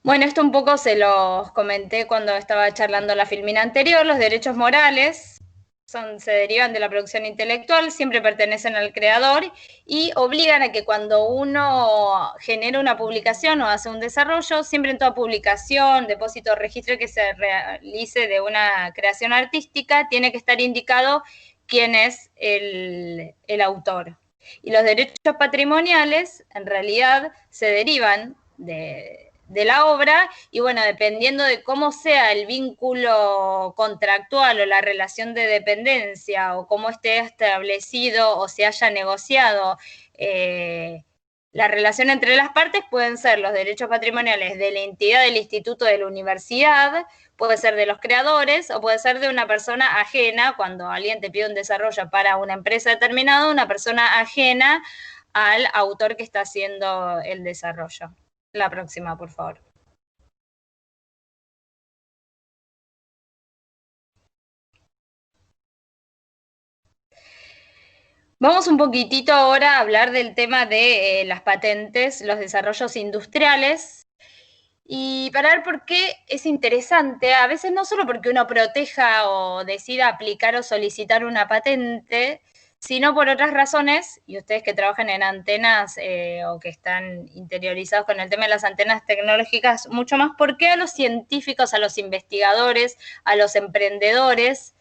Bueno, esto un poco se los comenté cuando estaba charlando la filmina anterior. Los derechos morales se derivan de la producción intelectual, siempre pertenecen al creador y obligan a que cuando uno genera una publicación o hace un desarrollo, siempre en toda publicación, depósito o registro que se realice de una creación artística, tiene que estar indicado quién es el autor. Y los derechos patrimoniales, en realidad, se derivan de la obra y bueno, dependiendo de cómo sea el vínculo contractual o la relación de dependencia o cómo esté establecido o se haya negociado la relación entre las partes, pueden ser los derechos patrimoniales de la entidad del instituto, de la universidad, puede ser de los creadores o puede ser de una persona ajena, cuando alguien te pide un desarrollo para una empresa determinada, una persona ajena al autor que está haciendo el desarrollo. La próxima, por favor. Vamos un poquitito ahora a hablar del tema de las patentes, los desarrollos industriales. Y para ver por qué es interesante, a veces no solo porque uno proteja o decida aplicar o solicitar una patente, sino por otras razones, y ustedes que trabajan en antenas o que están interiorizados con el tema de las antenas tecnológicas, mucho más, porque a los científicos, a los investigadores, a los emprendedores,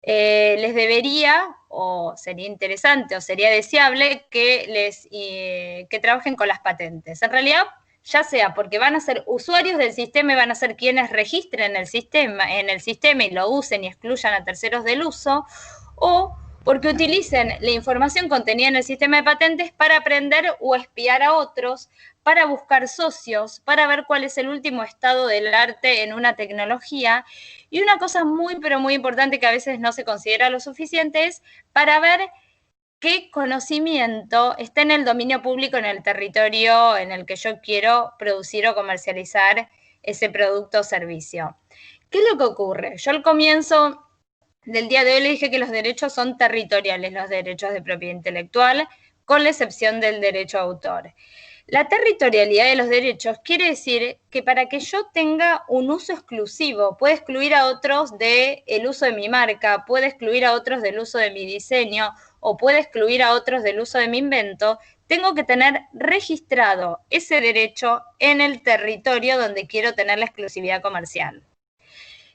les debería, o sería interesante, o sería deseable que trabajen con las patentes. En realidad, ya sea porque van a ser usuarios del sistema y van a ser quienes registren el sistema, en el sistema y lo usen y excluyan a terceros del uso, o porque utilicen la información contenida en el sistema de patentes para aprender o espiar a otros, para buscar socios, para ver cuál es el último estado del arte en una tecnología. Y una cosa muy, pero muy importante que a veces no se considera lo suficiente es para ver qué conocimiento está en el dominio público en el territorio en el que yo quiero producir o comercializar ese producto o servicio. ¿Qué es lo que ocurre? Yo al comienzo del día de hoy le dije que los derechos son territoriales, los derechos de propiedad intelectual, con la excepción del derecho a autor. La territorialidad de los derechos quiere decir que para que yo tenga un uso exclusivo, puedo excluir a otros del uso de mi marca, puedo excluir a otros del uso de mi diseño o puedo excluir a otros del uso de mi invento, tengo que tener registrado ese derecho en el territorio donde quiero tener la exclusividad comercial.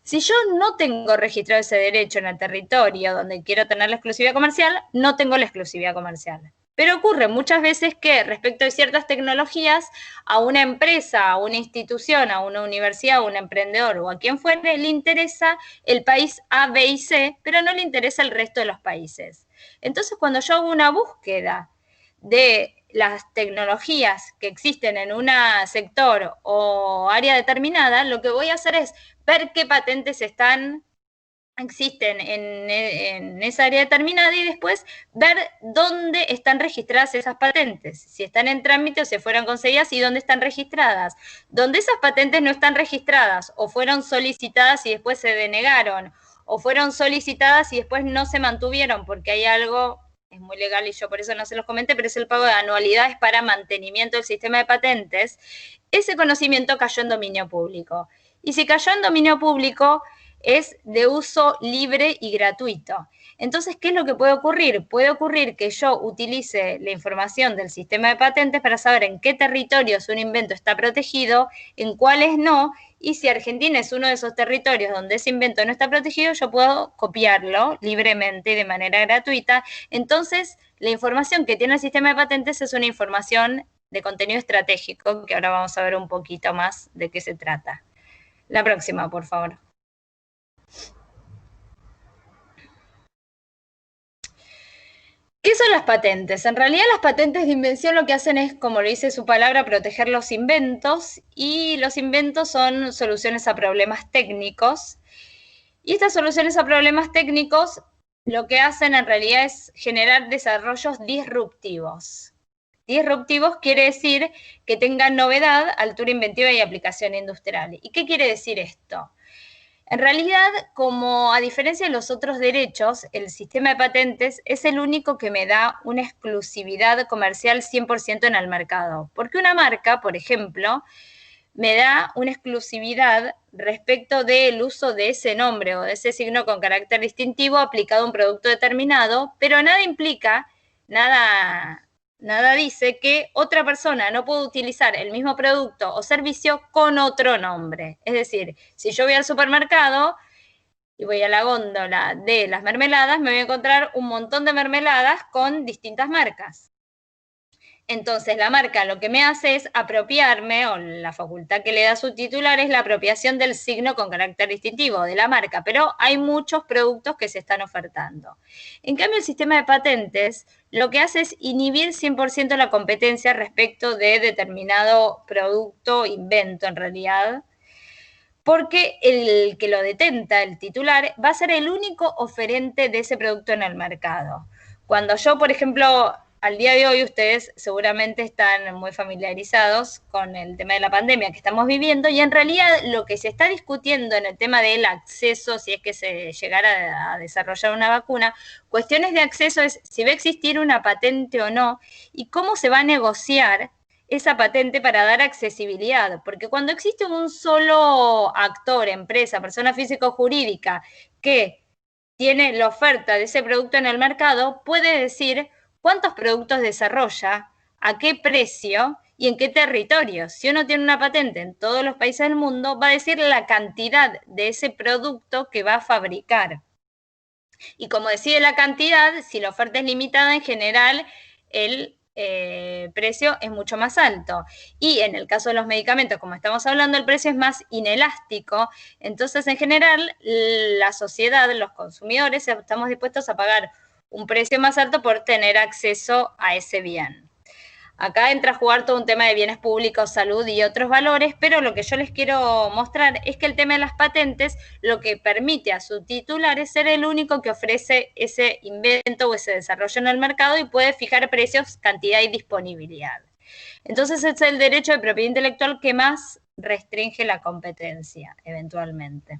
Si yo no tengo registrado ese derecho en el territorio donde quiero tener la exclusividad comercial, no tengo la exclusividad comercial. Pero ocurre muchas veces que respecto de ciertas tecnologías, a una empresa, a una institución, a una universidad, a un emprendedor o a quien fuere, le interesa el país A, B y C, pero no le interesa el resto de los países. Entonces, cuando yo hago una búsqueda de las tecnologías que existen en un sector o área determinada, lo que voy a hacer es ver qué patentes existen en esa área determinada y después ver dónde están registradas esas patentes, si están en trámite o si fueron concedidas y dónde están registradas. Donde esas patentes no están registradas o fueron solicitadas y después se denegaron o fueron solicitadas y después no se mantuvieron porque hay algo, es muy legal y yo por eso no se los comenté, pero es el pago de anualidades para mantenimiento del sistema de patentes, ese conocimiento cayó en dominio público. Y si cayó en dominio público, es de uso libre y gratuito. Entonces, ¿qué es lo que puede ocurrir? Puede ocurrir que yo utilice la información del sistema de patentes para saber en qué territorios un invento está protegido, en cuáles no, y si Argentina es uno de esos territorios donde ese invento no está protegido, yo puedo copiarlo libremente y de manera gratuita. Entonces, la información que tiene el sistema de patentes es una información de contenido estratégico, que ahora vamos a ver un poquito más de qué se trata. La próxima, por favor. ¿Qué son las patentes? En realidad las patentes de invención lo que hacen es, como lo dice su palabra, proteger los inventos, y los inventos son soluciones a problemas técnicos. Y estas soluciones a problemas técnicos lo que hacen en realidad es generar desarrollos disruptivos. Disruptivos quiere decir que tengan novedad, altura inventiva y aplicación industrial. ¿Y qué quiere decir esto? En realidad, como a diferencia de los otros derechos, el sistema de patentes es el único que me da una exclusividad comercial 100% en el mercado. Porque una marca, por ejemplo, me da una exclusividad respecto del uso de ese nombre o de ese signo con carácter distintivo aplicado a un producto determinado, pero nada implica, nada dice que otra persona no puede utilizar el mismo producto o servicio con otro nombre. Es decir, si yo voy al supermercado y voy a la góndola de las mermeladas, me voy a encontrar un montón de mermeladas con distintas marcas. Entonces, la marca lo que me hace es apropiarme, o la facultad que le da su titular es la apropiación del signo con carácter distintivo de la marca, pero hay muchos productos que se están ofertando. En cambio, el sistema de patentes lo que hace es inhibir 100% la competencia respecto de determinado producto, invento en realidad, porque el que lo detenta, el titular, va a ser el único oferente de ese producto en el mercado. Cuando yo, por ejemplo, al día de hoy ustedes seguramente están muy familiarizados con el tema de la pandemia que estamos viviendo, y en realidad lo que se está discutiendo en el tema del acceso, si es que se llegara a desarrollar una vacuna, cuestiones de acceso es si va a existir una patente o no y cómo se va a negociar esa patente para dar accesibilidad, porque cuando existe un solo actor, empresa, persona física o jurídica que tiene la oferta de ese producto en el mercado, puede decir cuántos productos desarrolla, a qué precio y en qué territorio. Si uno tiene una patente en todos los países del mundo, va a decir la cantidad de ese producto que va a fabricar. Y como decide la cantidad, si la oferta es limitada, en general el precio es mucho más alto. Y en el caso de los medicamentos, como estamos hablando, el precio es más inelástico. Entonces, en general, la sociedad, los consumidores, estamos dispuestos a pagar un precio más alto por tener acceso a ese bien. Acá entra a jugar todo un tema de bienes públicos, salud y otros valores, pero lo que yo les quiero mostrar es que el tema de las patentes lo que permite a su titular es ser el único que ofrece ese invento o ese desarrollo en el mercado y puede fijar precios, cantidad y disponibilidad. Entonces es el derecho de propiedad intelectual que más restringe la competencia, eventualmente.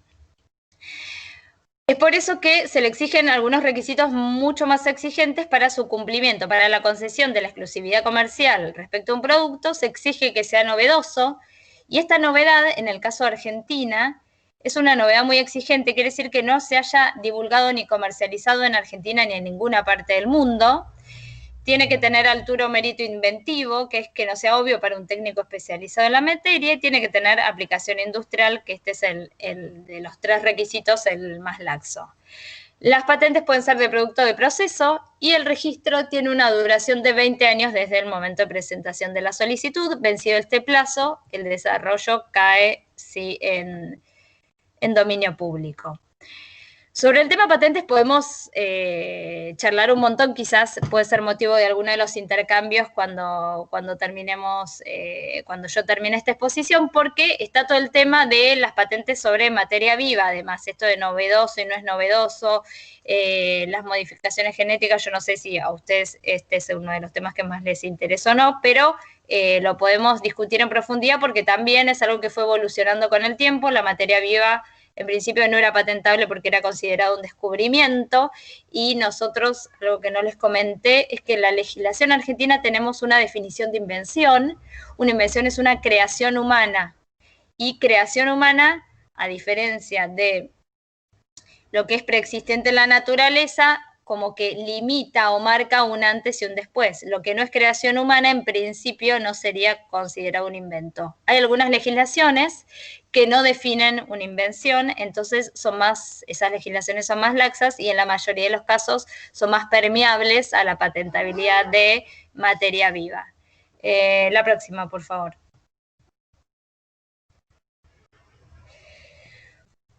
Es por eso que se le exigen algunos requisitos mucho más exigentes para su cumplimiento. Para la concesión de la exclusividad comercial respecto a un producto, se exige que sea novedoso, y esta novedad, en el caso de Argentina, es una novedad muy exigente, quiere decir que no se haya divulgado ni comercializado en Argentina ni en ninguna parte del mundo. Tiene que tener altura o mérito inventivo, que es que no sea obvio para un técnico especializado en la materia, y tiene que tener aplicación industrial, que este es el de los 3 requisitos, el más laxo. Las patentes pueden ser de producto de proceso y el registro tiene una duración de 20 años desde el momento de presentación de la solicitud. Vencido este plazo, el desarrollo cae en dominio público. Sobre el tema patentes podemos charlar un montón, quizás puede ser motivo de alguno de los intercambios cuando terminemos, cuando yo termine esta exposición, porque está todo el tema de las patentes sobre materia viva, además esto de novedoso y no es novedoso, las modificaciones genéticas, yo no sé si a ustedes este es uno de los temas que más les interesa o no, pero lo podemos discutir en profundidad porque también es algo que fue evolucionando con el tiempo. La materia viva en principio no era patentable porque era considerado un descubrimiento, y nosotros, algo que no les comenté, es que en la legislación argentina tenemos una definición de invención. Una invención es una creación humana, y creación humana, a diferencia de lo que es preexistente en la naturaleza, como que limita o marca un antes y un después. Lo que no es creación humana, en principio, no sería considerado un invento. Hay algunas legislaciones que no definen una invención, entonces esas legislaciones son más laxas y en la mayoría de los casos son más permeables a la patentabilidad de materia viva. La próxima, por favor.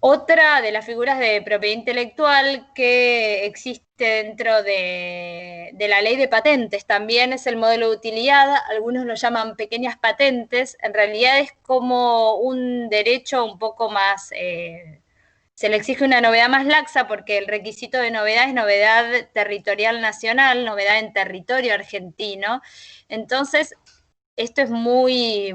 Otra de las figuras de propiedad intelectual que existe dentro de la ley de patentes también es el modelo de utilidad. Algunos lo llaman pequeñas patentes. En realidad es como un derecho un poco más, se le exige una novedad más laxa porque el requisito de novedad es novedad territorial nacional, novedad en territorio argentino. Entonces, esto es muy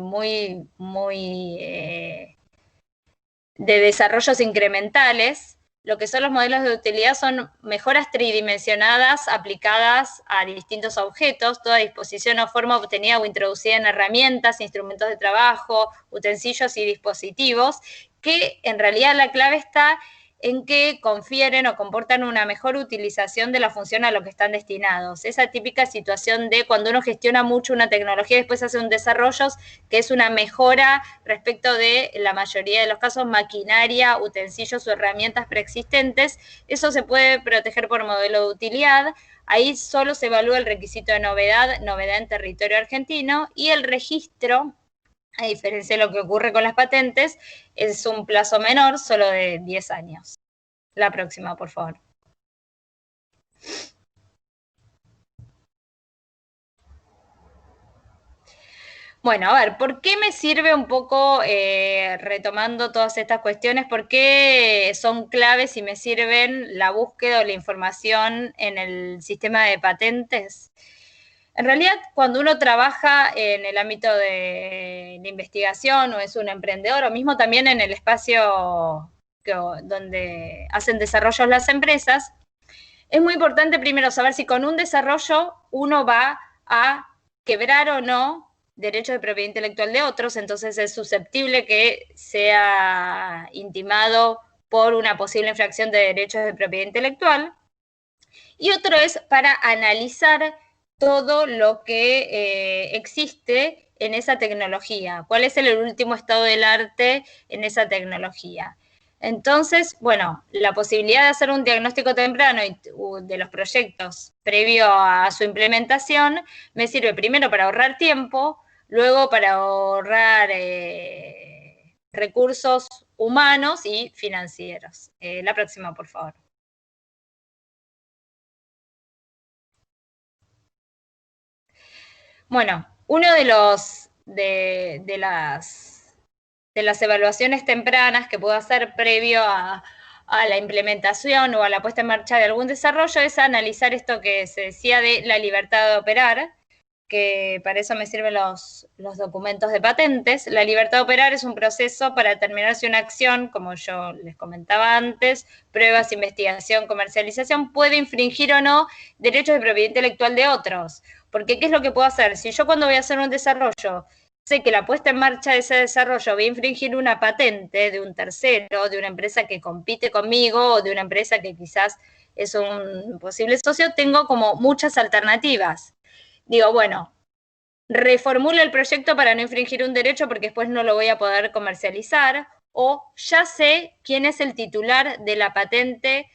de desarrollos incrementales. Lo que son los modelos de utilidad son mejoras tridimensionadas aplicadas a distintos objetos, toda disposición o forma obtenida o introducida en herramientas, instrumentos de trabajo, utensilios y dispositivos, que en realidad la clave está en que confieren o comportan una mejor utilización de la función a lo que están destinados. Esa típica situación de cuando uno gestiona mucho una tecnología y después hace un desarrollo que es una mejora respecto de la mayoría de los casos, maquinaria, utensilios o herramientas preexistentes. Eso se puede proteger por modelo de utilidad. Ahí solo se evalúa el requisito de novedad en territorio argentino, y el registro, a diferencia de lo que ocurre con las patentes, es un plazo menor, solo de 10 años. La próxima, por favor. Bueno, a ver, ¿por qué me sirve un poco, retomando todas estas cuestiones, por qué son claves y me sirven la búsqueda o la información en el sistema de patentes? En realidad, cuando uno trabaja en el ámbito de la investigación o es un emprendedor, o mismo también en el espacio donde hacen desarrollos las empresas, es muy importante primero saber si con un desarrollo uno va a quebrar o no derechos de propiedad intelectual de otros, entonces es susceptible que sea intimado por una posible infracción de derechos de propiedad intelectual. Y otro es para analizar todo lo que existe en esa tecnología, cuál es el último estado del arte en esa tecnología. Entonces, bueno, la posibilidad de hacer un diagnóstico temprano de los proyectos previo a su implementación me sirve primero para ahorrar tiempo, luego para ahorrar recursos humanos y financieros. La próxima, por favor. Bueno, uno de las evaluaciones tempranas que puedo hacer previo a la implementación o a la puesta en marcha de algún desarrollo es analizar esto que se decía de la libertad de operar, que para eso me sirven los documentos de patentes. La libertad de operar es un proceso para determinar si una acción, como yo les comentaba antes, pruebas, investigación, comercialización, puede infringir o no derechos de propiedad intelectual de otros. Porque, ¿qué es lo que puedo hacer? Si yo cuando voy a hacer un desarrollo sé que la puesta en marcha de ese desarrollo va a infringir una patente de un tercero, de una empresa que compite conmigo o de una empresa que quizás es un posible socio, tengo como muchas alternativas. Digo, bueno, reformulo el proyecto para no infringir un derecho porque después no lo voy a poder comercializar, o ya sé quién es el titular de la patente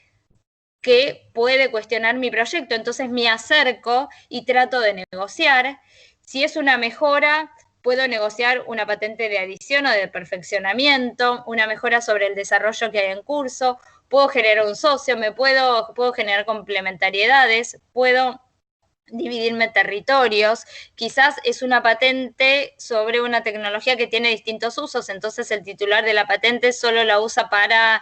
que puede cuestionar mi proyecto, entonces me acerco y trato de negociar. Si es una mejora, puedo negociar una patente de adición o de perfeccionamiento, una mejora sobre el desarrollo que hay en curso, puedo generar un socio, puedo generar complementariedades, puedo dividirme territorios, quizás es una patente sobre una tecnología que tiene distintos usos, entonces el titular de la patente solo la usa para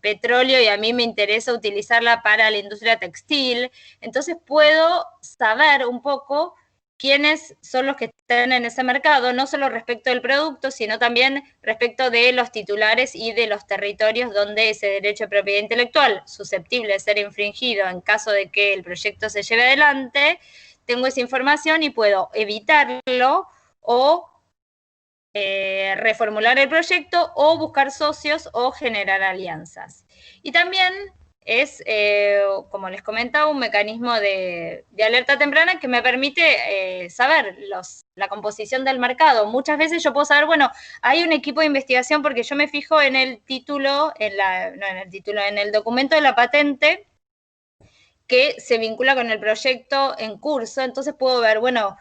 petróleo y a mí me interesa utilizarla para la industria textil, entonces puedo saber un poco quiénes son los que están en ese mercado, no solo respecto del producto, sino también respecto de los titulares y de los territorios donde ese derecho de propiedad intelectual, susceptible de ser infringido en caso de que el proyecto se lleve adelante, tengo esa información y puedo evitarlo o reformular el proyecto o buscar socios o generar alianzas. Y también es, como les comentaba, un mecanismo de alerta temprana que me permite saber la composición del mercado. Muchas veces yo puedo saber, bueno, hay un equipo de investigación porque yo me fijo en el título, en el documento de la patente que se vincula con el proyecto en curso, entonces puedo ver, bueno,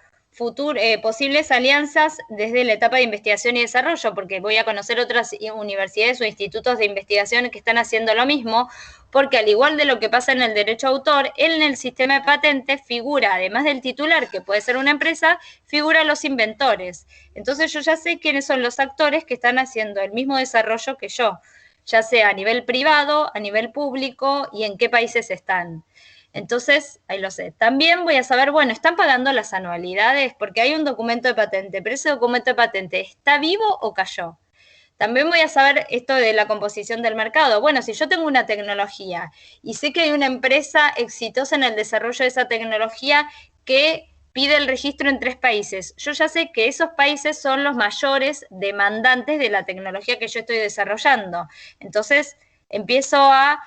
posibles alianzas desde la etapa de investigación y desarrollo, porque voy a conocer otras universidades o institutos de investigación que están haciendo lo mismo, porque al igual de lo que pasa en el derecho a autor, en el sistema de patentes figura, además del titular, que puede ser una empresa, figuran los inventores. Entonces yo ya sé quiénes son los actores que están haciendo el mismo desarrollo que yo, ya sea a nivel privado, a nivel público y en qué países están. Entonces, ahí lo sé. También voy a saber, bueno, ¿están pagando las anualidades? Porque hay un documento de patente, pero ese documento de patente, ¿está vivo o cayó? También voy a saber esto de la composición del mercado. Bueno, si yo tengo una tecnología y sé que hay una empresa exitosa en el desarrollo de esa tecnología que pide el registro en 3 países, yo ya sé que esos países son los mayores demandantes de la tecnología que yo estoy desarrollando. Entonces, empiezo a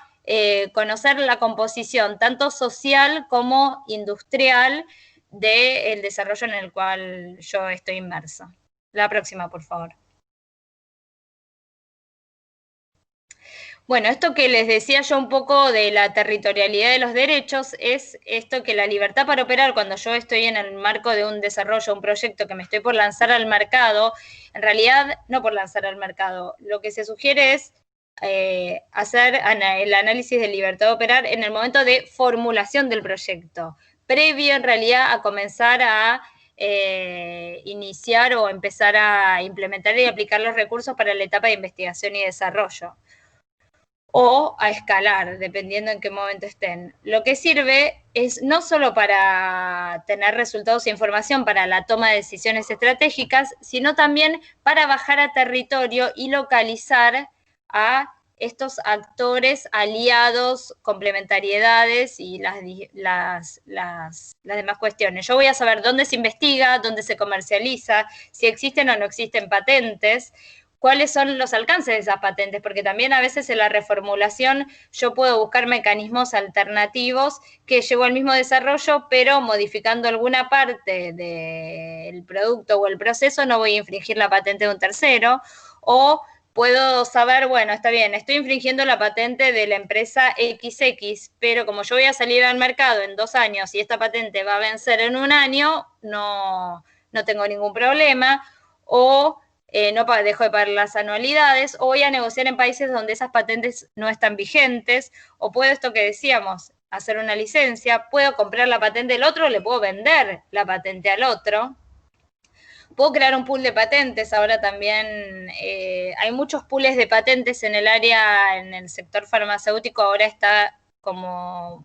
conocer la composición tanto social como industrial del desarrollo en el cual yo estoy inmerso. La próxima, por favor. Bueno, esto que les decía yo un poco de la territorialidad de los derechos es esto que la libertad para operar cuando yo estoy en el marco de un desarrollo, un proyecto que me estoy por lanzar al mercado, en realidad no por lanzar al mercado, lo que se sugiere es hacer el análisis de libertad de operar en el momento de formulación del proyecto, previo en realidad a comenzar a iniciar o empezar a implementar y aplicar los recursos para la etapa de investigación y desarrollo, o a escalar, dependiendo en qué momento estén. Lo que sirve es no solo para tener resultados e información para la toma de decisiones estratégicas, sino también para bajar a territorio y localizar a estos actores aliados, complementariedades y las demás cuestiones. Yo voy a saber dónde se investiga, dónde se comercializa, si existen o no existen patentes, cuáles son los alcances de esas patentes, porque también a veces en la reformulación yo puedo buscar mecanismos alternativos que llevo al mismo desarrollo, pero modificando alguna parte del producto o el proceso no voy a infringir la patente de un tercero, o puedo saber, bueno, está bien, estoy infringiendo la patente de la empresa XX, pero como yo voy a salir al mercado en 2 años y esta patente va a vencer en 1 año, no tengo ningún problema, o no dejo de pagar las anualidades, o voy a negociar en países donde esas patentes no están vigentes, o puedo, esto que decíamos, hacer una licencia, puedo comprar la patente del otro, le puedo vender la patente al otro. Puedo crear un pool de patentes, ahora también hay muchos pools de patentes en el área, en el sector farmacéutico, ahora está como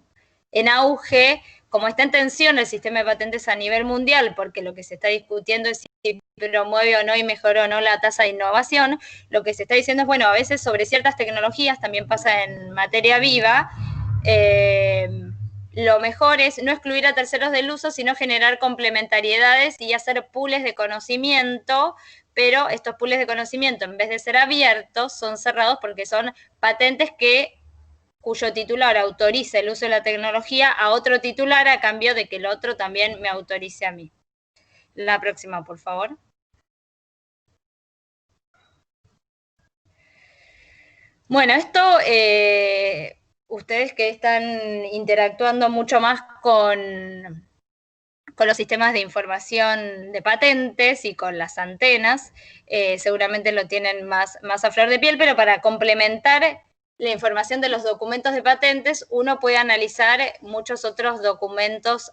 en auge, como está en tensión el sistema de patentes a nivel mundial, porque lo que se está discutiendo es si promueve o no y mejora o no la tasa de innovación. Lo que se está diciendo es, bueno, a veces sobre ciertas tecnologías, también pasa en materia viva, lo mejor es no excluir a terceros del uso, sino generar complementariedades y hacer pools de conocimiento, pero estos pools de conocimiento, en vez de ser abiertos, son cerrados porque son patentes cuyo titular autorice el uso de la tecnología a otro titular a cambio de que el otro también me autorice a mí. La próxima, por favor. Bueno, esto, ustedes que están interactuando mucho más con los sistemas de información de patentes y con las antenas, seguramente lo tienen más a flor de piel, pero para complementar la información de los documentos de patentes, uno puede analizar muchos otros documentos,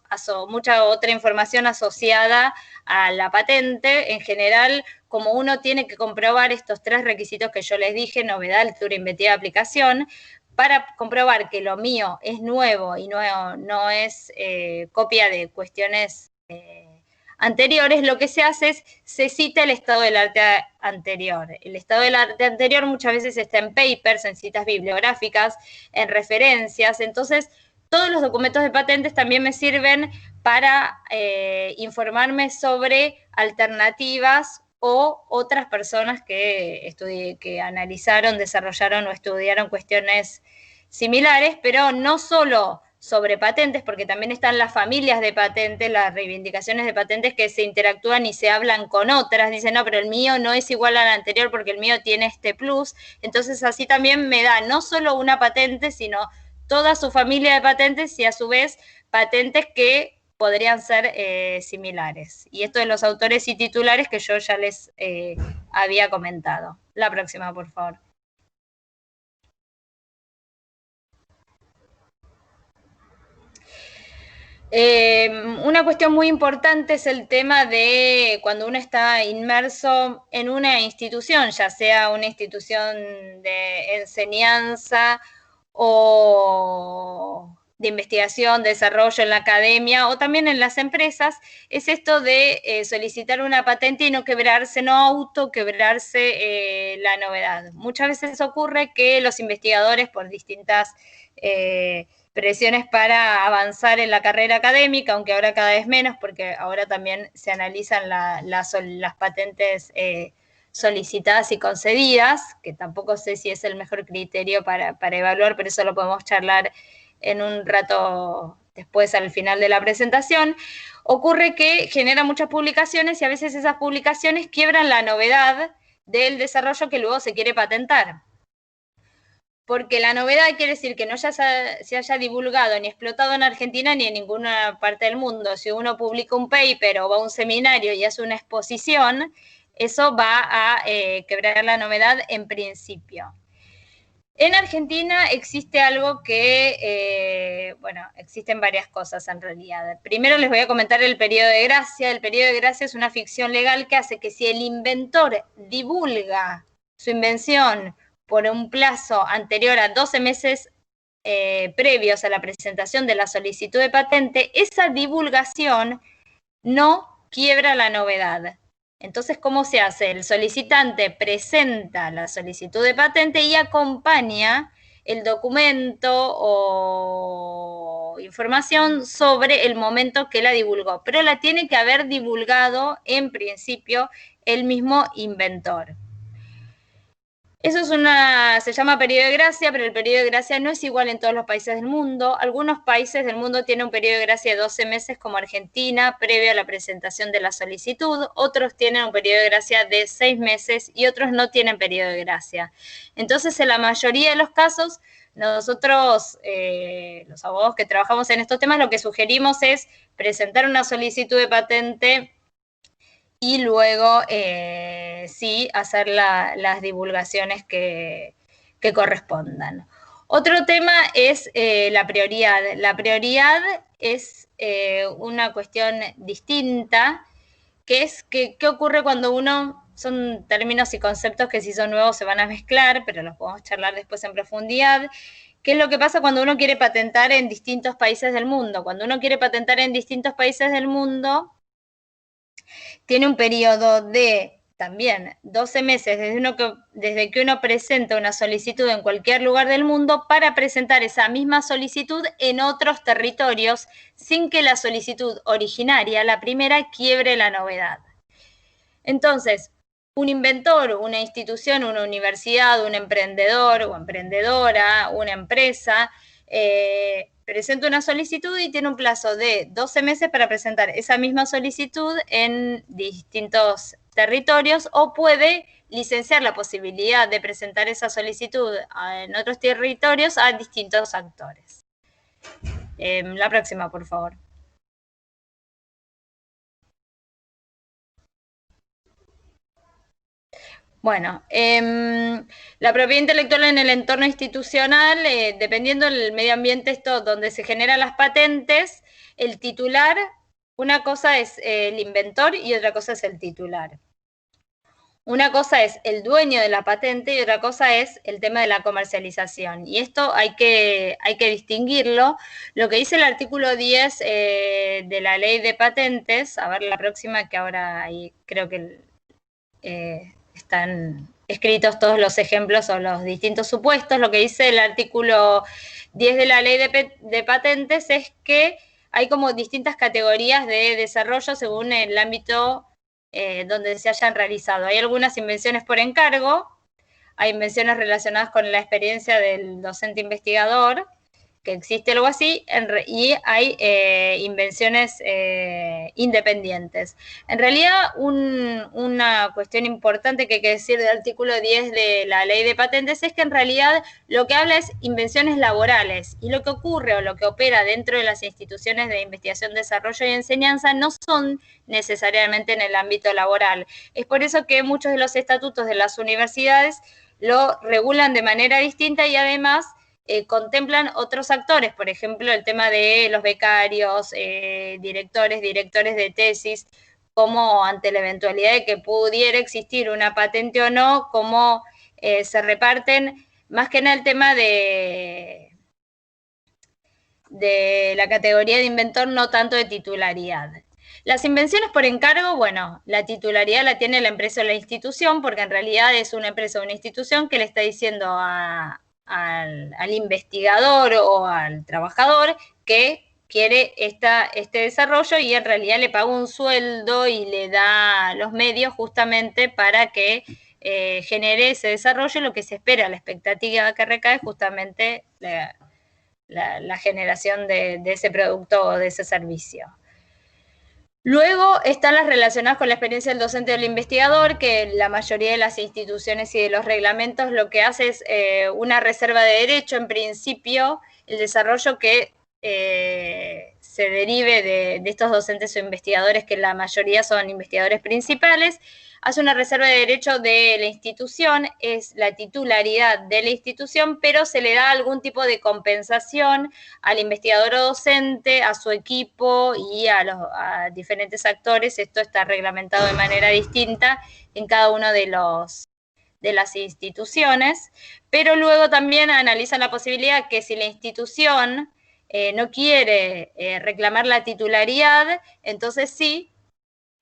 mucha otra información asociada a la patente. En general, como uno tiene que comprobar estos 3 requisitos que yo les dije, novedad, altura, investigación, aplicación, para comprobar que lo mío es nuevo y no es copia de cuestiones anteriores, lo que se hace es, se cita el estado del arte anterior. El estado del arte anterior muchas veces está en papers, en citas bibliográficas, en referencias. Entonces, todos los documentos de patentes también me sirven para informarme sobre alternativas o otras personas que analizaron, desarrollaron o estudiaron cuestiones similares, pero no solo sobre patentes, porque también están las familias de patentes, las reivindicaciones de patentes que se interactúan y se hablan con otras, dicen, no, pero el mío no es igual al anterior porque el mío tiene este plus. Entonces así también me da no solo una patente, sino toda su familia de patentes y a su vez patentes que podrían ser similares. Y esto de los autores y titulares que yo ya les había comentado. La próxima, por favor. Una cuestión muy importante es el tema de cuando uno está inmerso en una institución, ya sea una institución de enseñanza o de investigación, de desarrollo en la academia o también en las empresas, es esto de solicitar una patente y no quebrarse, no autoquebrarse la novedad. Muchas veces ocurre que los investigadores por distintas presiones para avanzar en la carrera académica, aunque ahora cada vez menos, porque ahora también se analizan las patentes solicitadas y concedidas, que tampoco sé si es el mejor criterio para evaluar, pero eso lo podemos charlar en un rato después al final de la presentación. Ocurre que genera muchas publicaciones y a veces esas publicaciones quiebran la novedad del desarrollo que luego se quiere patentar. Porque la novedad quiere decir que no ya se haya divulgado ni explotado en Argentina ni en ninguna parte del mundo. Si uno publica un paper o va a un seminario y hace una exposición, eso va a quebrar la novedad en principio. En Argentina existe algo que, bueno, existen varias cosas en realidad. Primero les voy a comentar el periodo de gracia. El periodo de gracia es una ficción legal que hace que si el inventor divulga su invención por un plazo anterior a 12 meses previos a la presentación de la solicitud de patente, esa divulgación no quiebra la novedad. Entonces, ¿cómo se hace? El solicitante presenta la solicitud de patente y acompaña el documento o información sobre el momento que la divulgó, pero la tiene que haber divulgado en principio el mismo inventor. Eso se llama periodo de gracia, pero el periodo de gracia no es igual en todos los países del mundo. Algunos países del mundo tienen un periodo de gracia de 12 meses, como Argentina, previo a la presentación de la solicitud. Otros tienen un periodo de gracia de 6 meses y otros no tienen periodo de gracia. Entonces, en la mayoría de los casos, nosotros, los abogados que trabajamos en estos temas, lo que sugerimos es presentar una solicitud de patente y luego sí hacer las divulgaciones que correspondan. Otro tema es la prioridad. La prioridad es una cuestión distinta, que es qué ocurre cuando son términos y conceptos que si son nuevos se van a mezclar, pero los podemos charlar después en profundidad. ¿Qué es lo que pasa cuando uno quiere patentar en distintos países del mundo? Cuando uno quiere patentar en distintos países del mundo, tiene un periodo de también 12 meses desde que uno presenta una solicitud en cualquier lugar del mundo para presentar esa misma solicitud en otros territorios sin que la solicitud originaria, la primera, quiebre la novedad. Entonces, un inventor, una institución, una universidad, un emprendedor o emprendedora, una empresa, presenta una solicitud y tiene un plazo de 12 meses para presentar esa misma solicitud en distintos territorios, o puede licenciar la posibilidad de presentar esa solicitud en otros territorios a distintos actores. La próxima, por favor. Bueno, la propiedad intelectual en el entorno institucional, dependiendo del medio ambiente donde se generan las patentes, el titular, una cosa es el inventor y otra cosa es el titular. Una cosa es el dueño de la patente y otra cosa es el tema de la comercialización. Y esto hay que distinguirlo. Lo que dice el artículo 10 de la ley de patentes, a ver la próxima, que ahora ahí creo que están escritos todos los ejemplos o los distintos supuestos. Lo que dice el artículo 10 de la ley de patentes es que hay como distintas categorías de desarrollo según el ámbito donde se hayan realizado. Hay algunas invenciones por encargo, hay invenciones relacionadas con la experiencia del docente investigador, que existe algo así, y hay invenciones independientes. En realidad, una cuestión importante que hay que decir del artículo 10 de la ley de patentes es que en realidad lo que habla es invenciones laborales, y lo que ocurre o lo que opera dentro de las instituciones de investigación, desarrollo y enseñanza no son necesariamente en el ámbito laboral. Es por eso que muchos de los estatutos de las universidades lo regulan de manera distinta y además contemplan otros actores, por ejemplo, el tema de los becarios, directores de tesis, como ante la eventualidad de que pudiera existir una patente o no, cómo se reparten, más que nada el tema de la categoría de inventor, no tanto de titularidad. Las invenciones por encargo, bueno, la titularidad la tiene la empresa o la institución, porque en realidad es una empresa o una institución que le está diciendo al investigador o al trabajador que quiere este desarrollo, y en realidad le paga un sueldo y le da los medios justamente para que genere ese desarrollo. Lo que se espera, la expectativa que recae, justamente la generación de ese producto o de ese servicio. Luego están las relacionadas con la experiencia del docente o del investigador, que la mayoría de las instituciones y de los reglamentos lo que hace es una reserva de derecho, en principio, el desarrollo que se derive de estos docentes o investigadores, que la mayoría son investigadores principales, hace una reserva de derecho de la institución, es la titularidad de la institución, pero se le da algún tipo de compensación al investigador o docente, a su equipo y a diferentes actores. Esto está reglamentado de manera distinta en cada uno de las instituciones, pero luego también analizan la posibilidad que si la institución no quiere reclamar la titularidad, entonces sí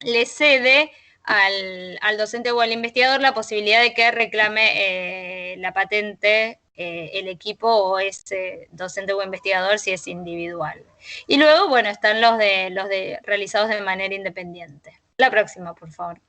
le cede al docente o al investigador la posibilidad de que reclame la patente el equipo o ese docente o investigador si es individual. Y luego, bueno, están los de realizados de manera independiente. La próxima, por favor.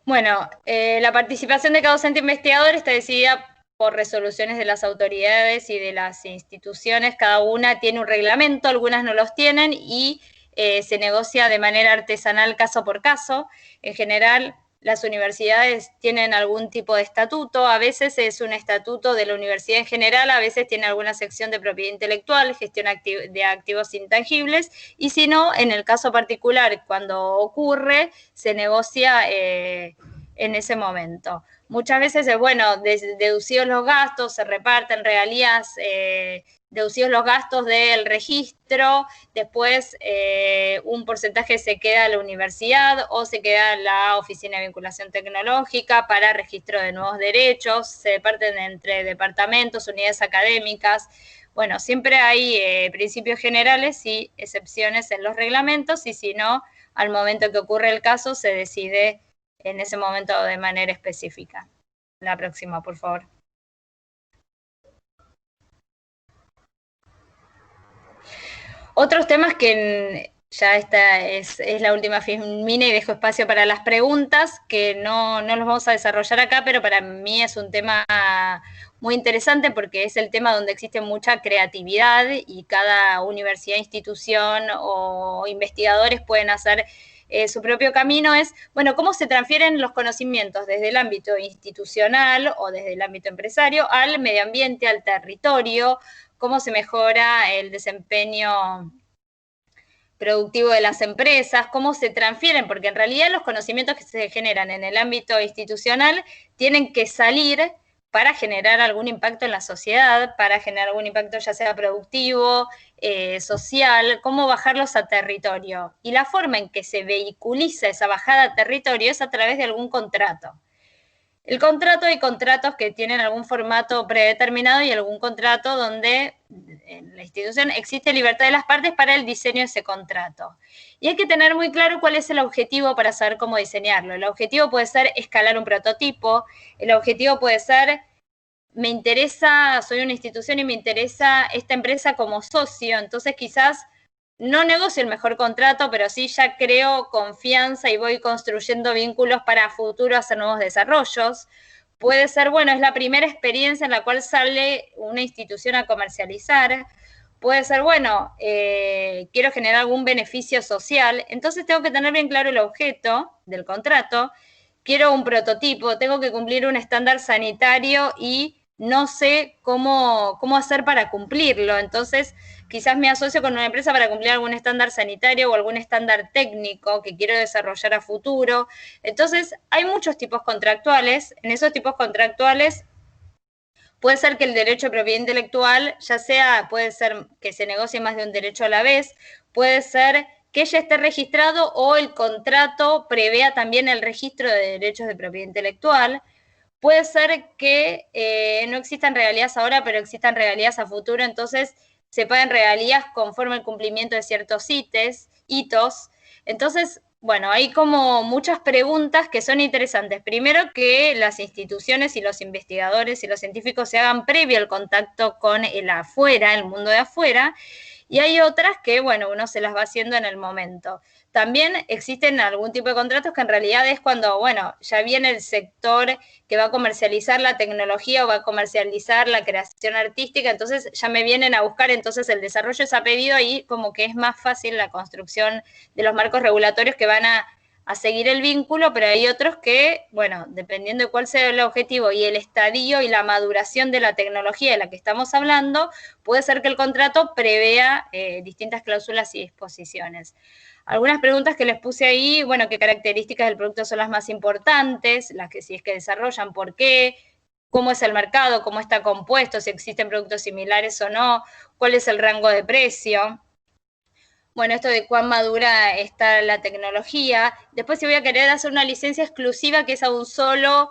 Bueno, la participación de cada docente investigador está decidida por resoluciones de las autoridades y de las instituciones. Cada una tiene un reglamento, algunas no los tienen, y se negocia de manera artesanal caso por caso. En general, las universidades tienen algún tipo de estatuto, a veces es un estatuto de la universidad en general, a veces tiene alguna sección de propiedad intelectual, gestión de activos intangibles, y si no, en el caso particular, cuando ocurre, se negocia en ese momento. Muchas veces es, bueno, deducidos los gastos, se reparten regalías, deducidos los gastos del registro, después un porcentaje se queda a la universidad o se queda a la Oficina de Vinculación Tecnológica para registro de nuevos derechos, se reparten entre departamentos, unidades académicas. Bueno, siempre hay principios generales y excepciones en los reglamentos, y si no, al momento que ocurre el caso, se decide en ese momento de manera específica. La próxima, por favor. Otros temas que ya esta es la última filmina y dejo espacio para las preguntas, que no los vamos a desarrollar acá, pero para mí es un tema muy interesante porque es el tema donde existe mucha creatividad y cada universidad, institución o investigadores pueden hacer su propio camino. Es, bueno, cómo se transfieren los conocimientos desde el ámbito institucional o desde el ámbito empresario al medio ambiente, al territorio, cómo se mejora el desempeño productivo de las empresas, cómo se transfieren, porque en realidad los conocimientos que se generan en el ámbito institucional tienen que salir para generar algún impacto en la sociedad, para generar algún impacto ya sea productivo, social, cómo bajarlos a territorio. Y la forma en que se vehiculiza esa bajada a territorio es a través de algún contrato. El contrato, hay contratos que tienen algún formato predeterminado y algún contrato donde en la institución existe libertad de las partes para el diseño de ese contrato. Y hay que tener muy claro cuál es el objetivo para saber cómo diseñarlo. El objetivo puede ser escalar un prototipo, el objetivo puede ser, me interesa, soy una institución y me interesa esta empresa como socio, entonces quizás no negocio el mejor contrato, pero sí ya creo confianza y voy construyendo vínculos para futuro hacer nuevos desarrollos. Puede ser, bueno, es la primera experiencia en la cual sale una institución a comercializar. Puede ser, bueno, quiero generar algún beneficio social, entonces tengo que tener bien claro el objeto del contrato. Quiero un prototipo, tengo que cumplir un estándar sanitario y no sé cómo hacer para cumplirlo. Entonces, quizás me asocio con una empresa para cumplir algún estándar sanitario o algún estándar técnico que quiero desarrollar a futuro. Entonces, hay muchos tipos contractuales. En esos tipos contractuales puede ser que el derecho de propiedad intelectual, ya sea, puede ser que se negocie más de un derecho a la vez, puede ser que ya esté registrado o el contrato prevea también el registro de derechos de propiedad intelectual. Puede ser que no existan regalías ahora, pero existan regalías a futuro, entonces se paguen regalías conforme el cumplimiento de ciertos hitos. Entonces, bueno, hay como muchas preguntas que son interesantes. Primero, que las instituciones y los investigadores y los científicos se hagan previo al contacto con el afuera, el mundo de afuera, y hay otras que, bueno, uno se las va haciendo en el momento. También existen algún tipo de contratos que en realidad es cuando, bueno, ya viene el sector que va a comercializar la tecnología o va a comercializar la creación artística, entonces ya me vienen a buscar, entonces el desarrollo es a pedido y como que es más fácil la construcción de los marcos regulatorios que van a seguir el vínculo, pero hay otros que, bueno, dependiendo de cuál sea el objetivo y el estadio y la maduración de la tecnología de la que estamos hablando, puede ser que el contrato prevea distintas cláusulas y disposiciones. Algunas preguntas que les puse ahí, bueno, qué características del producto son las más importantes, las que si es que desarrollan, por qué, cómo es el mercado, cómo está compuesto, si existen productos similares o no, cuál es el rango de precio. Bueno, esto de cuán madura está la tecnología. Después, si voy a querer hacer una licencia exclusiva que es a un solo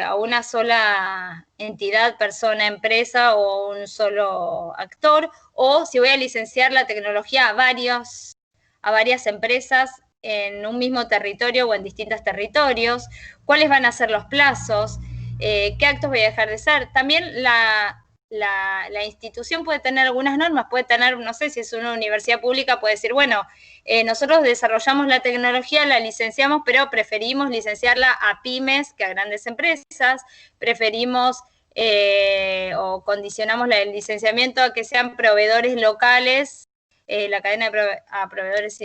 a una sola entidad, persona, empresa o un solo actor, o si voy a licenciar la tecnología a varias empresas en un mismo territorio o en distintos territorios, cuáles van a ser los plazos, qué actos voy a dejar de hacer. También la institución puede tener algunas normas, puede tener, no sé, si es una universidad pública, puede decir, bueno, nosotros desarrollamos la tecnología, la licenciamos, pero preferimos licenciarla a pymes que a grandes empresas, preferimos o condicionamos el licenciamiento a que sean proveedores locales, la cadena a proveedores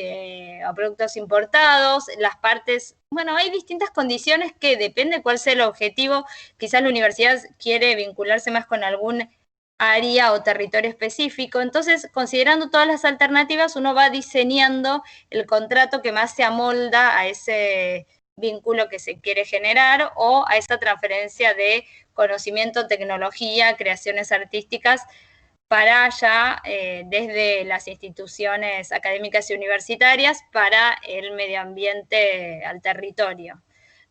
a productos importados, las partes, bueno, hay distintas condiciones que depende cuál sea el objetivo. Quizás la universidad quiere vincularse más con algún área o territorio específico. Entonces, considerando todas las alternativas, uno va diseñando el contrato que más se amolda a ese vínculo que se quiere generar o a esa transferencia de conocimiento, tecnología, creaciones artísticas para ya desde las instituciones académicas y universitarias para el medio ambiente al territorio,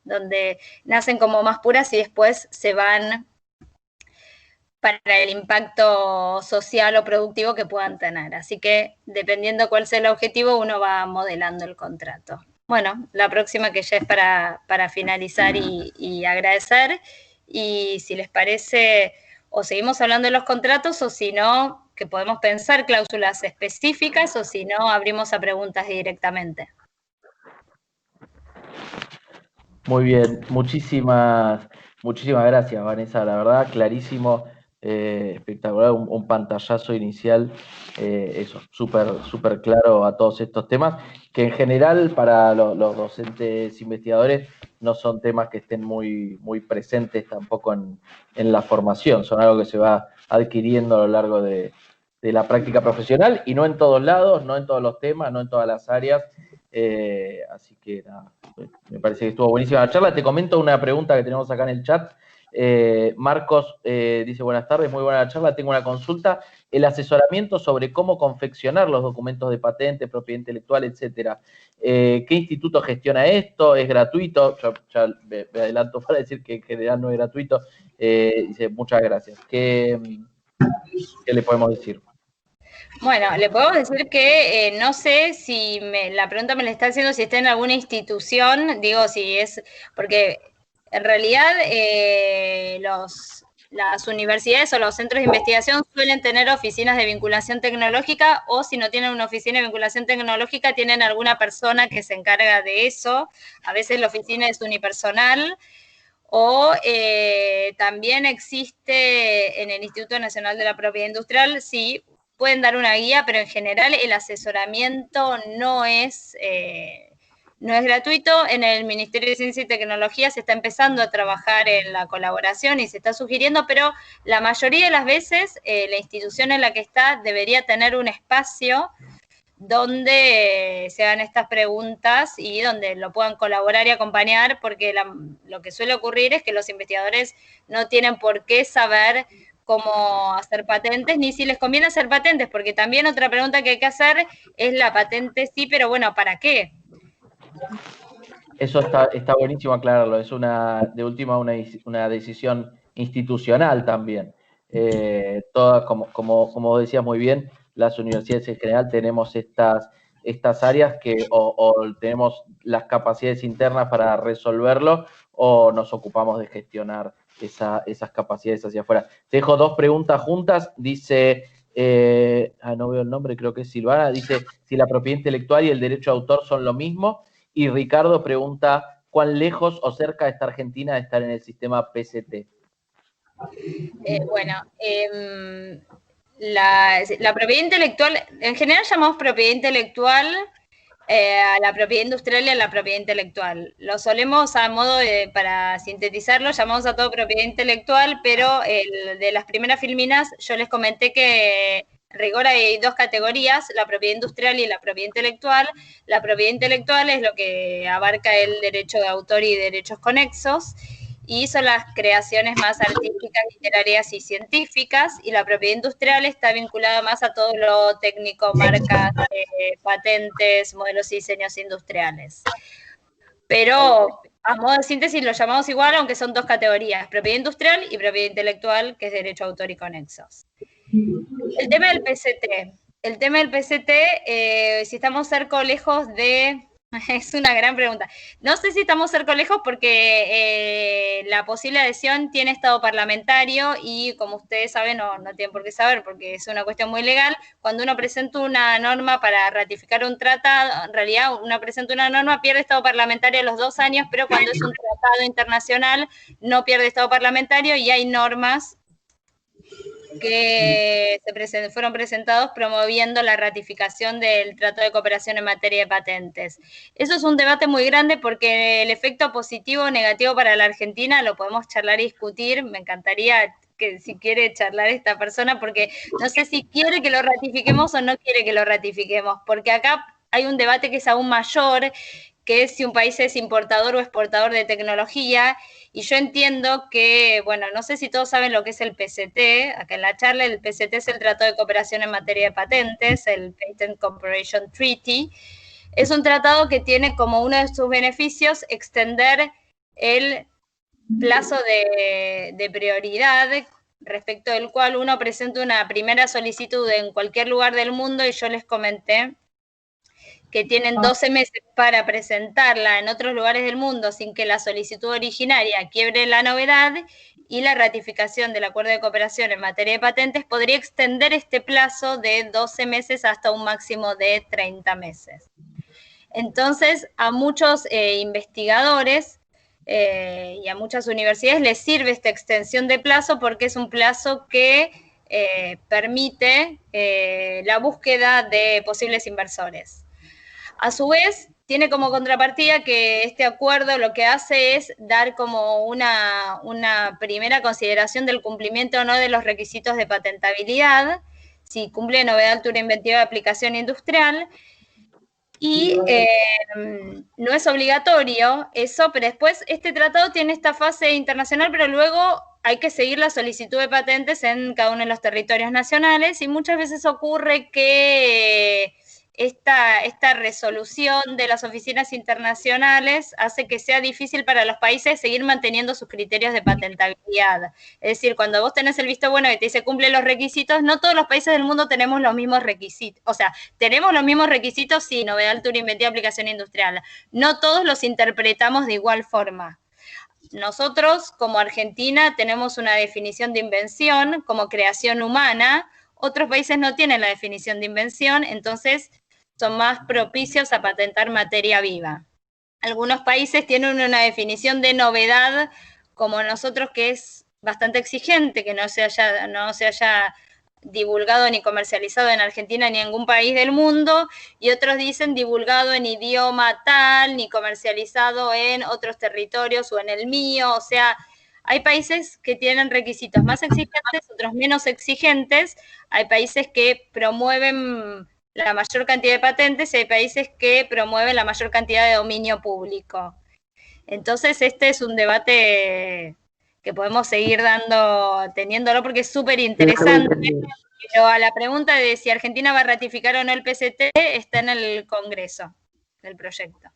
donde nacen como más puras y después se van para el impacto social o productivo que puedan tener. Así que dependiendo cuál sea el objetivo, uno va modelando el contrato. Bueno, la próxima que ya es para finalizar y agradecer, y si les parece, o seguimos hablando de los contratos, o si no, que podemos pensar cláusulas específicas, o si no, abrimos a preguntas directamente. Muy bien, muchísimas gracias, Vanessa, la verdad, clarísimo, espectacular, un pantallazo inicial, eso, súper claro a todos estos temas, que en general para los docentes investigadores no son temas que estén muy presentes tampoco en la formación, son algo que se va adquiriendo a lo largo de la práctica profesional, y no en todos lados, no en todos los temas, no en todas las áreas, así que nada, me parece que estuvo buenísima la charla. Te comento una pregunta que tenemos acá en el chat. Marcos dice, buenas tardes, muy buena la charla, tengo una consulta. El asesoramiento sobre cómo confeccionar los documentos de patente, propiedad intelectual, etcétera. ¿Qué instituto gestiona esto? ¿Es gratuito? Ya me adelanto para decir que en general no es gratuito. Dice, muchas gracias. ¿Qué le podemos decir? Bueno, le puedo decir que no sé si la pregunta me la está haciendo si está en alguna institución, digo si es, porque en realidad las universidades o los centros de investigación suelen tener oficinas de vinculación tecnológica, o si no tienen una oficina de vinculación tecnológica, tienen alguna persona que se encarga de eso. A veces la oficina es unipersonal, o también existe en el Instituto Nacional de la Propiedad Industrial, sí, pueden dar una guía, pero en general el asesoramiento no es gratuito. En el Ministerio de Ciencia y Tecnología se está empezando a trabajar en la colaboración y se está sugiriendo, pero la mayoría de las veces la institución en la que está debería tener un espacio donde se hagan estas preguntas y donde lo puedan colaborar y acompañar, porque lo que suele ocurrir es que los investigadores no tienen por qué saber cómo hacer patentes, ni si les conviene hacer patentes, porque también otra pregunta que hay que hacer es la patente sí, pero bueno, ¿para qué? Eso está buenísimo aclararlo, es de última una decisión institucional también. Todas, como decías muy bien, las universidades en general tenemos estas áreas que o tenemos las capacidades internas para resolverlo, o nos ocupamos de gestionar esas capacidades hacia afuera. Te dejo dos preguntas juntas. Dice, no veo el nombre, creo que es Silvana, dice si la propiedad intelectual y el derecho de autor son lo mismo. Y Ricardo pregunta, ¿cuán lejos o cerca está Argentina de estar en el sistema PCT? La propiedad intelectual, en general llamamos propiedad intelectual a la propiedad industrial y a la propiedad intelectual. Lo solemos, a modo para sintetizarlo, llamamos a todo propiedad intelectual, pero de las primeras filminas yo les comenté que en rigor hay dos categorías, la propiedad industrial y la propiedad intelectual. La propiedad intelectual es lo que abarca el derecho de autor y derechos conexos, y son las creaciones más artísticas, literarias y científicas, y la propiedad industrial está vinculada más a todo lo técnico, marcas, patentes, modelos y diseños industriales. pero a modo de síntesis lo llamamos igual, aunque son dos categorías, propiedad industrial y propiedad intelectual, que es derecho a autor y conexos. El tema del PCT. El tema del PCT, si estamos cerca o lejos de... Es una gran pregunta. No sé si estamos cerca o lejos porque la posible adhesión tiene estado parlamentario y, como ustedes saben, no tienen por qué saber porque es una cuestión muy legal. Cuando uno presenta una norma para ratificar un tratado, en realidad uno presenta una norma, pierde estado parlamentario a los 2 años, pero cuando es un tratado internacional no pierde estado parlamentario y hay normas que fueron presentados promoviendo la ratificación del Tratado de Cooperación en materia de patentes. Eso es un debate muy grande porque el efecto positivo o negativo para la Argentina lo podemos charlar y discutir. Me encantaría que si quiere charlar esta persona, porque no sé si quiere que lo ratifiquemos o no quiere que lo ratifiquemos, porque acá hay un debate que es aún mayor, que es si un país es importador o exportador de tecnología, y yo entiendo que, bueno, no sé si todos saben lo que es el PCT, acá en la charla el PCT es el Tratado de Cooperación en materia de patentes, el Patent Cooperation Treaty. Es un tratado que tiene como uno de sus beneficios extender el plazo de prioridad respecto del cual uno presenta una primera solicitud en cualquier lugar del mundo, y yo les comenté que tienen 12 meses para presentarla en otros lugares del mundo sin que la solicitud originaria quiebre la novedad, y la ratificación del acuerdo de cooperación en materia de patentes podría extender este plazo de 12 meses hasta un máximo de 30 meses. Entonces, a muchos investigadores y a muchas universidades les sirve esta extensión de plazo porque es un plazo que permite la búsqueda de posibles inversores. A su vez, tiene como contrapartida que este acuerdo lo que hace es dar como una primera consideración del cumplimiento o no de los requisitos de patentabilidad, si cumple novedad, altura inventiva de aplicación industrial, y no es obligatorio eso, pero después este tratado tiene esta fase internacional, pero luego hay que seguir la solicitud de patentes en cada uno de los territorios nacionales, y muchas veces ocurre que esta resolución de las oficinas internacionales hace que sea difícil para los países seguir manteniendo sus criterios de patentabilidad. Es decir, cuando vos tenés el visto bueno y te dice cumple los requisitos, no todos los países del mundo tenemos los mismos requisitos. O sea, tenemos los mismos requisitos, sí, novedad, altura, inventiva, aplicación industrial. No todos los interpretamos de igual forma. Nosotros, como Argentina, tenemos una definición de invención como creación humana. Otros países no tienen la definición de invención, entonces son más propicios a patentar materia viva. Algunos países tienen una definición de novedad como nosotros, que es bastante exigente, que no se haya divulgado ni comercializado en Argentina ni en ningún país del mundo, y otros dicen divulgado en idioma tal, ni comercializado en otros territorios o en el mío. O sea, hay países que tienen requisitos más exigentes, otros menos exigentes. Hay países que promueven la mayor cantidad de patentes y hay países que promueven la mayor cantidad de dominio público. Entonces, este es un debate que podemos seguir teniéndolo porque es súper interesante. Pero a la pregunta de si Argentina va a ratificar o no el PCT está en el Congreso del proyecto.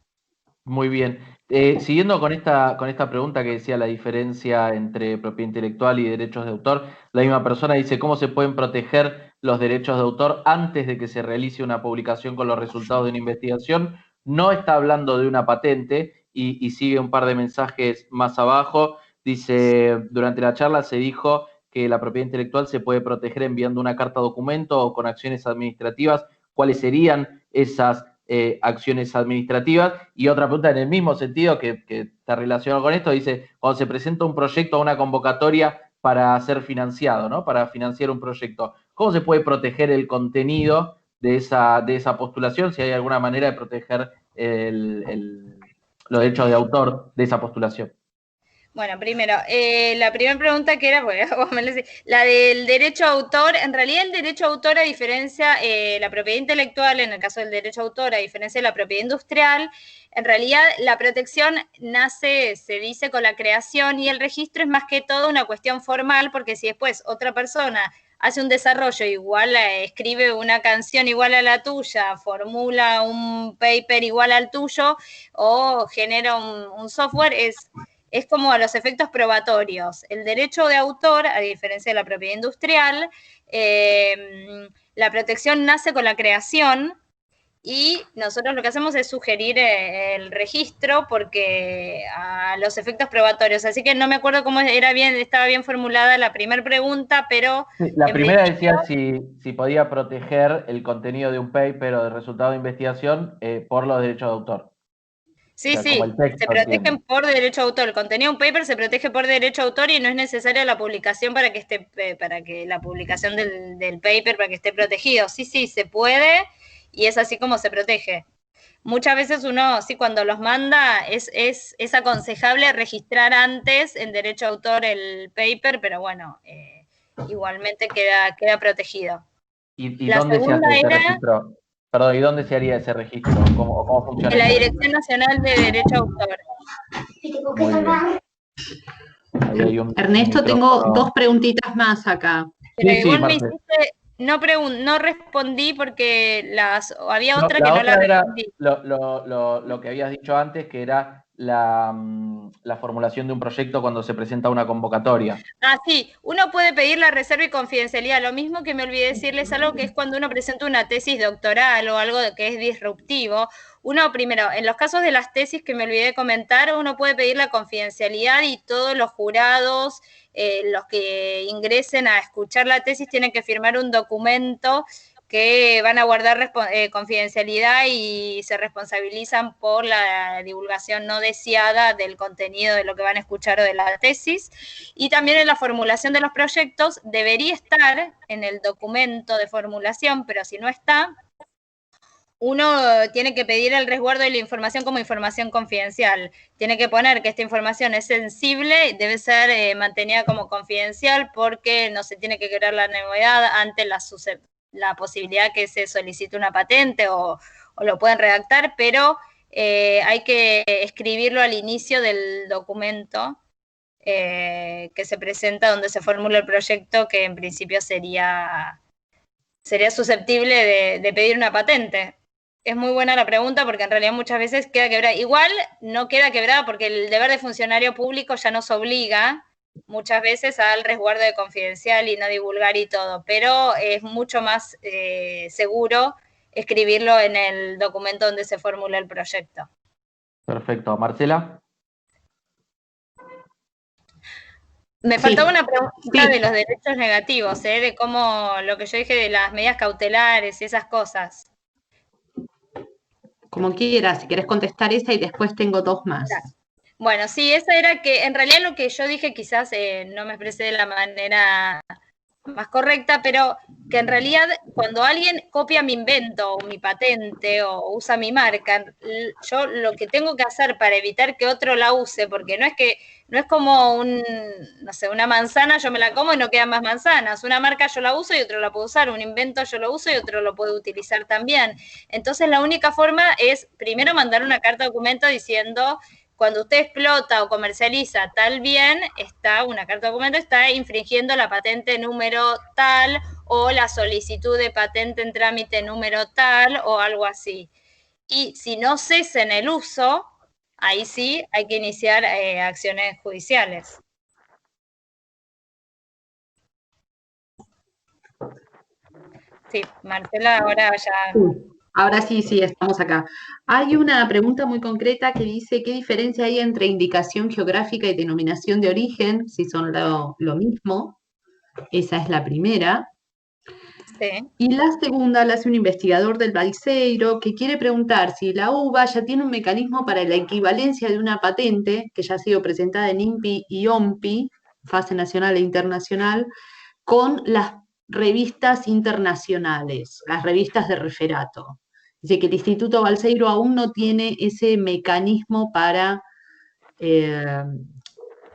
Muy bien. Siguiendo con esta pregunta que decía la diferencia entre propiedad intelectual y derechos de autor, la misma persona dice cómo se pueden proteger los derechos de autor antes de que se realice una publicación con los resultados de una investigación. No está hablando de una patente y sigue un par de mensajes más abajo. Dice, durante la charla se dijo que la propiedad intelectual se puede proteger enviando una carta documento o con acciones administrativas. ¿Cuáles serían esas acciones administrativas? Y otra pregunta en el mismo sentido que está relacionado con esto, dice, cuando se presenta un proyecto a una convocatoria para ser financiado, ¿no? Para financiar un proyecto, ¿cómo se puede proteger el contenido de esa postulación? Si hay alguna manera de proteger los derechos de autor de esa postulación. Bueno, primero, la primera pregunta que era, porque vos me lo decís, la del derecho a autor. En realidad el derecho a autor, a diferencia, la propiedad intelectual, en el caso del derecho a autor, a diferencia de la propiedad industrial, en realidad la protección nace, se dice, con la creación, y el registro es más que todo una cuestión formal, porque si después otra persona hace un desarrollo igual, escribe una canción igual a la tuya, formula un paper igual al tuyo, o genera un software, es como a los efectos probatorios. El derecho de autor, a diferencia de la propiedad industrial, la protección nace con la creación, y nosotros lo que hacemos es sugerir el registro porque a los efectos probatorios. Así que no me acuerdo cómo estaba bien formulada la primera pregunta, pero... La primera decía si podía proteger el contenido de un paper o del resultado de investigación por los derechos de autor. Sí, O sea, sí, se protegen por derecho de autor. El contenido de un paper se protege por derecho de autor y no es necesaria la publicación para que la publicación del paper para que esté protegido. Sí, sí, se puede, y es así como se protege. Muchas veces uno, sí, cuando los manda, es aconsejable registrar antes en derecho de autor el paper, pero bueno, igualmente queda protegido. ¿Y dónde se hace ese registro? Perdón, ¿y dónde se haría ese registro? ¿Cómo funciona? En la Dirección Nacional de Derecho a Autor. Muy bien. Ernesto, tengo dos preguntitas más acá. Pero sí, igual me hiciste, no respondí porque había otra que no la respondí. Lo que habías dicho antes, que era la formulación de un proyecto cuando se presenta una convocatoria. Ah, sí, uno puede pedir la reserva y confidencialidad. Lo mismo que me olvidé decirles algo, que es cuando uno presenta una tesis doctoral o algo que es disruptivo. Uno, primero, en los casos de las tesis que me olvidé de comentar, uno puede pedir la confidencialidad, y todos los jurados, los que ingresen a escuchar la tesis, tienen que firmar un documento que van a guardar confidencialidad y se responsabilizan por la divulgación no deseada del contenido de lo que van a escuchar o de la tesis. Y también en la formulación de los proyectos debería estar en el documento de formulación, pero si no está, uno tiene que pedir el resguardo de la información como información confidencial. Tiene que poner que esta información es sensible, debe ser mantenida como confidencial porque no se tiene que crear la novedad ante la posibilidad que se solicite una patente o lo pueden redactar, pero hay que escribirlo al inicio del documento que se presenta, donde se formula el proyecto, que en principio sería susceptible de pedir una patente. Es muy buena la pregunta porque en realidad muchas veces queda quebrada. Igual no queda quebrada porque el deber de funcionario público ya nos obliga muchas veces al resguardo de confidencial y no divulgar y todo, pero es mucho más seguro escribirlo en el documento donde se formula el proyecto. Perfecto. Marcela. Me faltaba una pregunta de los derechos negativos, de cómo, lo que yo dije de las medidas cautelares y esas cosas. Como quieras, si querés contestar esa y después tengo dos más. Bueno, sí, esa era que en realidad lo que yo dije quizás no me expresé de la manera más correcta, pero que en realidad cuando alguien copia mi invento o mi patente o usa mi marca, yo lo que tengo que hacer para evitar que otro la use, porque no es como no sé, una manzana yo me la como y no quedan más manzanas, una marca yo la uso y otro la puede usar, un invento yo lo uso y otro lo puede utilizar también. Entonces la única forma es primero mandar una carta documento diciendo: cuando usted explota o comercializa tal bien, una carta de documento está infringiendo la patente número tal o la solicitud de patente en trámite número tal o algo así. Y si no cesa en el uso, ahí sí hay que iniciar acciones judiciales. Sí, Marcela, ahora ya... Ahora sí, estamos acá. Hay una pregunta muy concreta que dice: ¿qué diferencia hay entre indicación geográfica y denominación de origen? Si son lo mismo. Esa es la primera. Sí. Y la segunda la hace un investigador del Balseiro que quiere preguntar si la UBA ya tiene un mecanismo para la equivalencia de una patente que ya ha sido presentada en INPI y OMPI, fase nacional e internacional, con las revistas internacionales, las revistas de referato. Dice que el Instituto Balseiro aún no tiene ese mecanismo para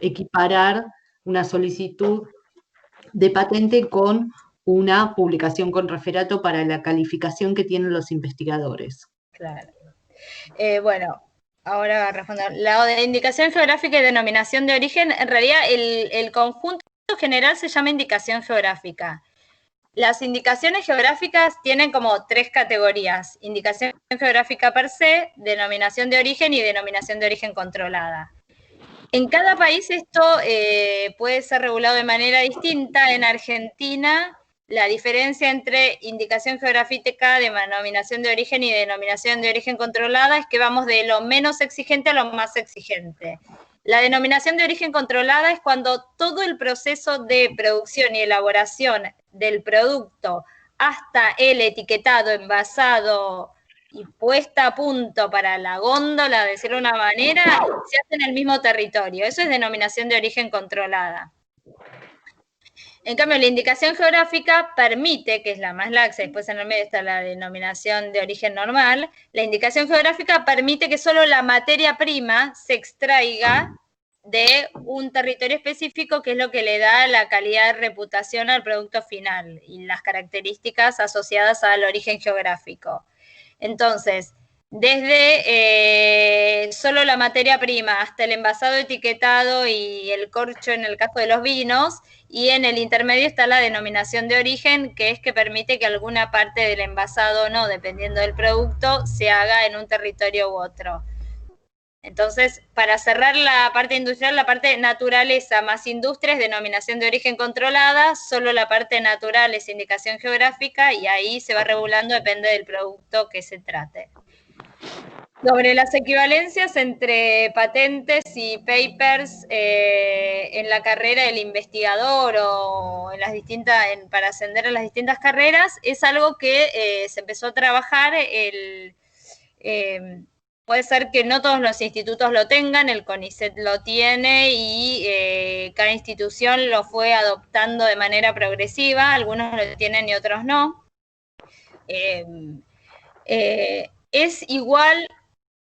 equiparar una solicitud de patente con una publicación con referato para la calificación que tienen los investigadores. Claro. Bueno, ahora responder. La de indicación geográfica y denominación de origen, en realidad el conjunto general se llama indicación geográfica. Las indicaciones geográficas tienen como 3 categorías: indicación geográfica per se, denominación de origen y denominación de origen controlada. En cada país esto puede ser regulado de manera distinta. En Argentina, la diferencia entre indicación geográfica, denominación de origen y denominación de origen controlada es que vamos de lo menos exigente a lo más exigente. La denominación de origen controlada es cuando todo el proceso de producción y elaboración del producto hasta el etiquetado, envasado y puesta a punto para la góndola, de decirlo de una manera, se hace en el mismo territorio. Eso es denominación de origen controlada. En cambio, la indicación geográfica permite, que es la más laxa, después en el medio está la denominación de origen normal, la indicación geográfica permite que solo la materia prima se extraiga de un territorio específico, que es lo que le da la calidad de reputación al producto final y las características asociadas al origen geográfico. Entonces, desde solo la materia prima hasta el envasado, etiquetado y el corcho en el caso de los vinos, y en el intermedio está la denominación de origen, que es que permite que alguna parte del envasado o no, dependiendo del producto, se haga en un territorio u otro. Entonces, para cerrar la parte industrial, la parte de naturaleza más industria es denominación de origen controlada, solo la parte natural es indicación geográfica, y ahí se va regulando, depende del producto que se trate. Sobre las equivalencias entre patentes y papers en la carrera del investigador o en las distintas, para ascender a las distintas carreras, es algo que se empezó a trabajar. Puede ser que no todos los institutos lo tengan, el CONICET lo tiene y cada institución lo fue adoptando de manera progresiva, algunos lo tienen y otros no. Es igual.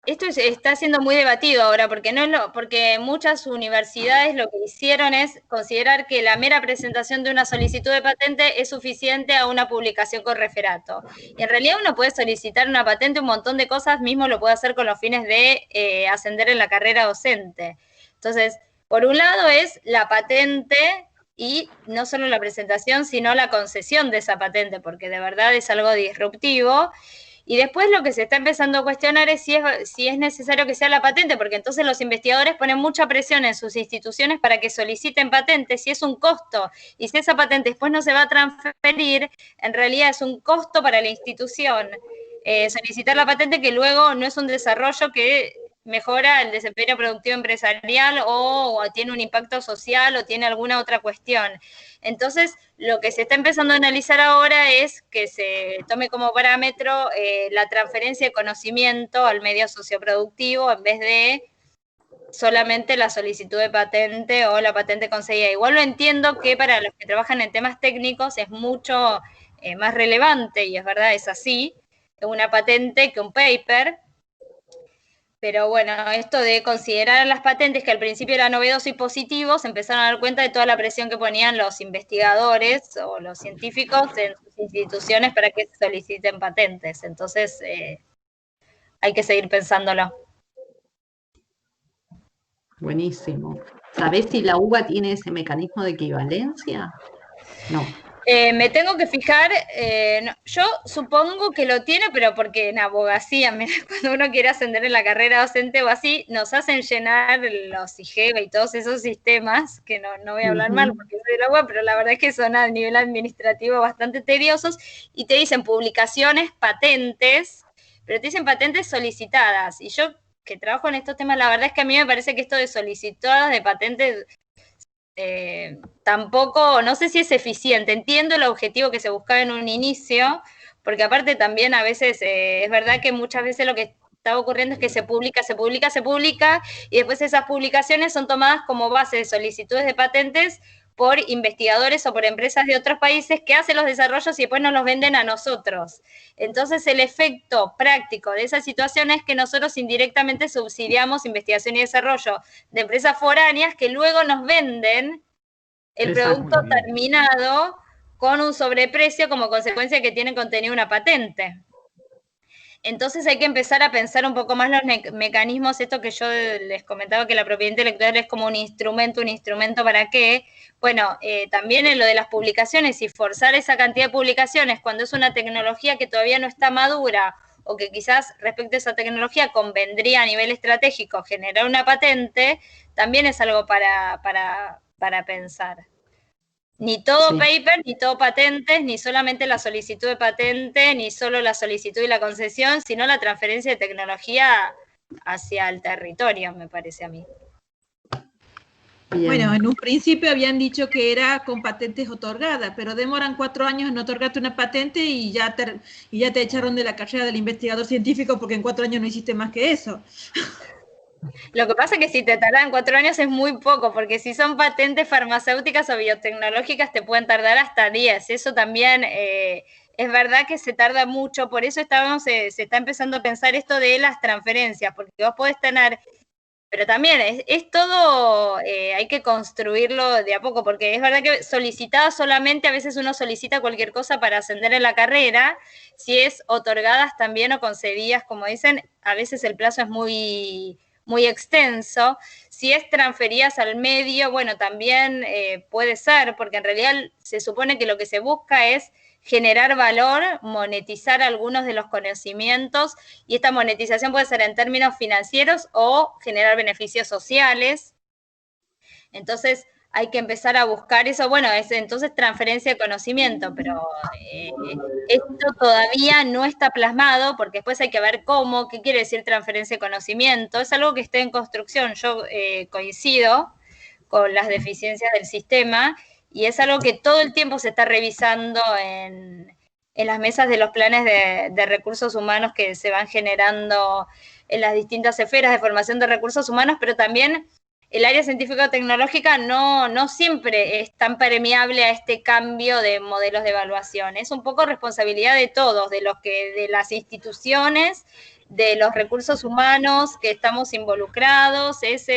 Esto está siendo muy debatido ahora, porque porque muchas universidades lo que hicieron es considerar que la mera presentación de una solicitud de patente es suficiente a una publicación con referato. Y en realidad uno puede solicitar una patente, un montón de cosas, mismo lo puede hacer con los fines de ascender en la carrera docente. Entonces, por un lado es la patente, y no solo la presentación, sino la concesión de esa patente, porque de verdad es algo disruptivo. Y después lo que se está empezando a cuestionar es si es necesario que sea la patente, porque entonces los investigadores ponen mucha presión en sus instituciones para que soliciten patentes, si es un costo, y si esa patente después no se va a transferir, en realidad es un costo para la institución solicitar la patente, que luego no es un desarrollo que mejora el desempeño productivo empresarial o tiene un impacto social o tiene alguna otra cuestión. Entonces, lo que se está empezando a analizar ahora es que se tome como parámetro la transferencia de conocimiento al medio socioproductivo en vez de solamente la solicitud de patente o la patente concedida. Igual lo entiendo que para los que trabajan en temas técnicos es mucho más relevante, y es verdad, es así, una patente que un paper. Pero bueno, esto de considerar las patentes, que al principio era novedoso y positivo, se empezaron a dar cuenta de toda la presión que ponían los investigadores o los científicos en sus instituciones para que se soliciten patentes. Entonces, hay que seguir pensándolo. Buenísimo. ¿Sabés si la UBA tiene ese mecanismo de equivalencia? No. Me tengo que fijar, no, yo supongo que lo tiene, pero porque en abogacía, cuando uno quiere ascender en la carrera docente o así, nos hacen llenar los IGEVA y todos esos sistemas, que no voy a hablar mal porque soy de la UBA, pero la verdad es que son a nivel administrativo bastante tediosos, y te dicen publicaciones, patentes, pero te dicen patentes solicitadas, y yo que trabajo en estos temas, la verdad es que a mí me parece que esto de solicitadas de patentes tampoco, no sé si es eficiente. Entiendo el objetivo que se buscaba en un inicio, porque aparte también a veces es verdad que muchas veces lo que está ocurriendo es que se publica, y después esas publicaciones son tomadas como base de solicitudes de patentes por investigadores o por empresas de otros países que hacen los desarrollos y después nos los venden a nosotros. Entonces, el efecto práctico de esa situación es que nosotros indirectamente subsidiamos investigación y desarrollo de empresas foráneas que luego nos venden el producto terminado con un sobreprecio como consecuencia que tiene contenido una patente. Entonces hay que empezar a pensar un poco más los mecanismos, esto que yo les comentaba que la propiedad intelectual es como un instrumento ¿para qué? Bueno, también en lo de las publicaciones y forzar esa cantidad de publicaciones cuando es una tecnología que todavía no está madura o que quizás respecto a esa tecnología convendría a nivel estratégico generar una patente, también es algo para pensar. Ni todo paper, ni todo patentes, ni solamente la solicitud de patente, ni solo la solicitud y la concesión, sino la transferencia de tecnología hacia el territorio, me parece a mí. Bien. Bueno, en un principio habían dicho que era con patentes otorgadas, pero demoran 4 años en otorgarte una patente y ya te echaron de la carrera del investigador científico porque en 4 años no hiciste más que eso. Lo que pasa es que si te tardan 4 años es muy poco, porque si son patentes farmacéuticas o biotecnológicas te pueden tardar hasta 10. Eso también es verdad que se tarda mucho, por eso se está empezando a pensar esto de las transferencias, porque vos podés tener, pero también es todo, hay que construirlo de a poco, porque es verdad que solicitada solamente, a veces uno solicita cualquier cosa para ascender en la carrera, si es otorgadas también o concedidas, como dicen, a veces el plazo es muy extenso. Si es transferidas al medio, bueno, también puede ser, porque en realidad se supone que lo que se busca es generar valor, monetizar algunos de los conocimientos, y esta monetización puede ser en términos financieros o generar beneficios sociales. Entonces, hay que empezar a buscar eso. Bueno, es entonces transferencia de conocimiento, pero esto todavía no está plasmado, porque después hay que ver cómo, qué quiere decir transferencia de conocimiento. Es algo que está en construcción. Yo coincido con las deficiencias del sistema, y es algo que todo el tiempo se está revisando en las mesas de los planes de recursos humanos que se van generando en las distintas esferas de formación de recursos humanos, pero también el área científico-tecnológica no siempre es tan permeable a este cambio de modelos de evaluación. Es un poco responsabilidad de todos, de las instituciones, de los recursos humanos que estamos involucrados. Es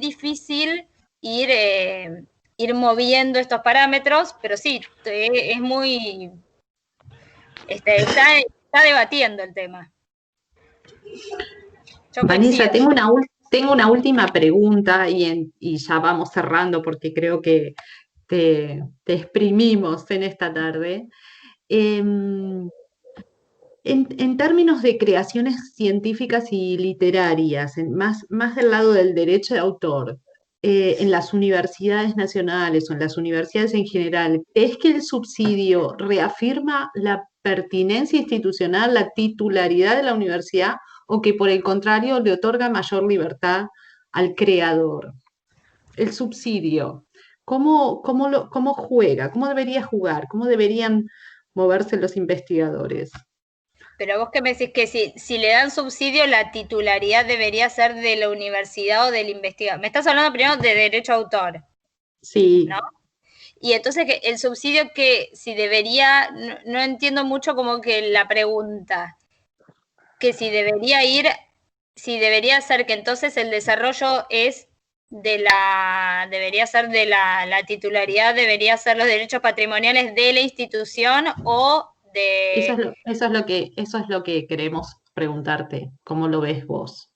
difícil ir moviendo estos parámetros, pero sí, es muy... Está debatiendo el tema. Vanessa, tengo una última pregunta y ya vamos cerrando porque creo que te exprimimos en esta tarde. En términos de creaciones científicas y literarias, más del lado del derecho de autor, en las universidades nacionales o en las universidades en general, ¿es que el subsidio reafirma la pertinencia institucional, la titularidad de la universidad, o que por el contrario le otorga mayor libertad al creador? El subsidio, ¿cómo juega? ¿Cómo debería jugar? ¿Cómo deberían moverse los investigadores? Pero vos que me decís que si le dan subsidio, la titularidad debería ser de la universidad o del investigador. Me estás hablando primero de derecho a autor. Sí. ¿No? Y entonces el subsidio que si debería, no entiendo mucho como que la pregunta, que si debería ser que entonces el desarrollo es debería ser de la titularidad, debería ser los derechos patrimoniales de la institución o de... Eso es lo que queremos preguntarte, ¿cómo lo ves vos?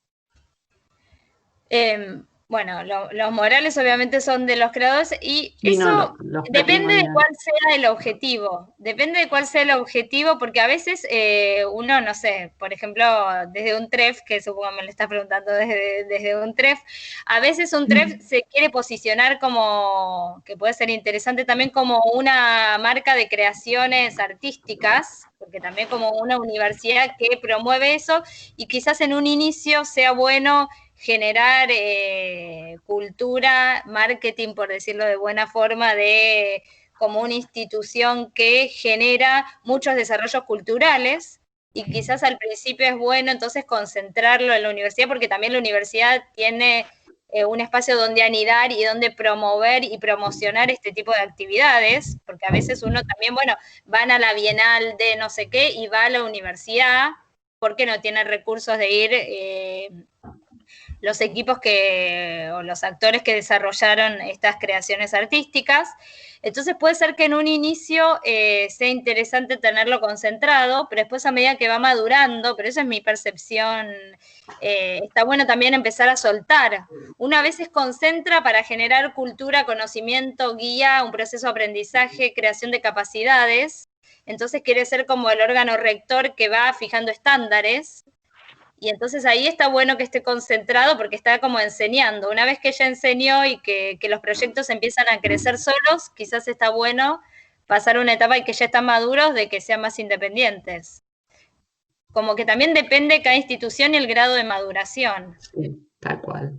Bueno, los morales obviamente son de los creadores y eso depende de cuál sea el objetivo. Depende de cuál sea el objetivo, porque a veces uno, no sé, por ejemplo, desde un TREF, que supongo me lo estás preguntando desde un TREF, a veces un TREF se quiere posicionar como, que puede ser interesante también, como una marca de creaciones artísticas, porque también como una universidad que promueve eso, y quizás en un inicio sea bueno generar cultura, marketing, por decirlo de buena forma, como una institución que genera muchos desarrollos culturales, y quizás al principio es bueno entonces concentrarlo en la universidad, porque también la universidad tiene un espacio donde anidar y donde promover y promocionar este tipo de actividades, porque a veces uno también, bueno, van a la Bienal de no sé qué y va a la universidad porque no tiene recursos de ir los equipos o los actores que desarrollaron estas creaciones artísticas. Entonces puede ser que en un inicio sea interesante tenerlo concentrado, pero después a medida que va madurando, pero esa es mi percepción, está bueno también empezar a soltar. Una vez se concentra para generar cultura, conocimiento, guía, un proceso de aprendizaje, creación de capacidades, entonces quiere ser como el órgano rector que va fijando estándares. Y entonces ahí está bueno que esté concentrado porque está como enseñando. Una vez que ya enseñó y que los proyectos empiezan a crecer solos, quizás está bueno pasar una etapa en que ya están maduros de que sean más independientes. Como que también depende cada institución y el grado de maduración. Sí, tal cual.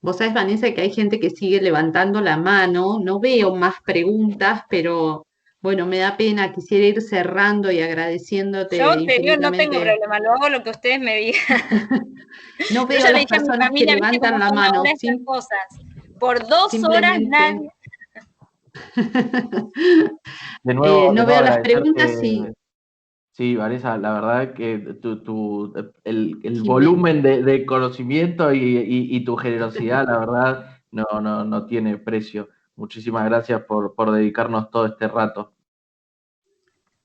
Vos sabés, Vanessa, que hay gente que sigue levantando la mano. No veo más preguntas, pero bueno, me da pena. Quisiera ir cerrando y agradeciéndote Yo te digo, no infinitamente. tengo problema, lo hago lo que ustedes me digan. No Yo veo ya a le las dije a mi personas que familia, viste levantan cómo la son mano. ahora estas cosas. Por 2 horas nadie... De nuevo, no veo las preguntas, sí. Sí, Vanessa, la verdad que el Jimena. volumen de conocimiento y tu generosidad, la verdad, no tiene precio. Muchísimas gracias por dedicarnos todo este rato.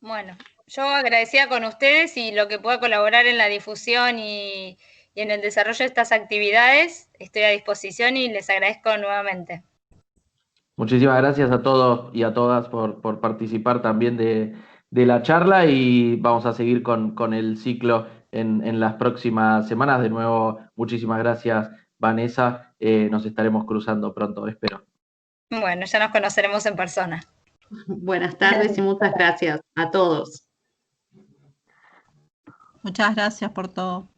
Bueno, yo agradecida con ustedes y lo que pueda colaborar en la difusión y en el desarrollo de estas actividades, estoy a disposición y les agradezco nuevamente. Muchísimas gracias a todos y a todas por participar también de la charla y vamos a seguir con el ciclo en las próximas semanas. De nuevo, muchísimas gracias, Vanessa. Nos estaremos cruzando pronto, espero. Bueno, ya nos conoceremos en persona. Buenas tardes y muchas gracias a todos. Muchas gracias por todo.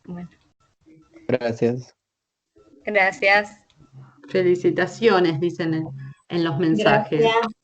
Bueno. Gracias. Gracias. Felicitaciones, dicen en los mensajes. Gracias.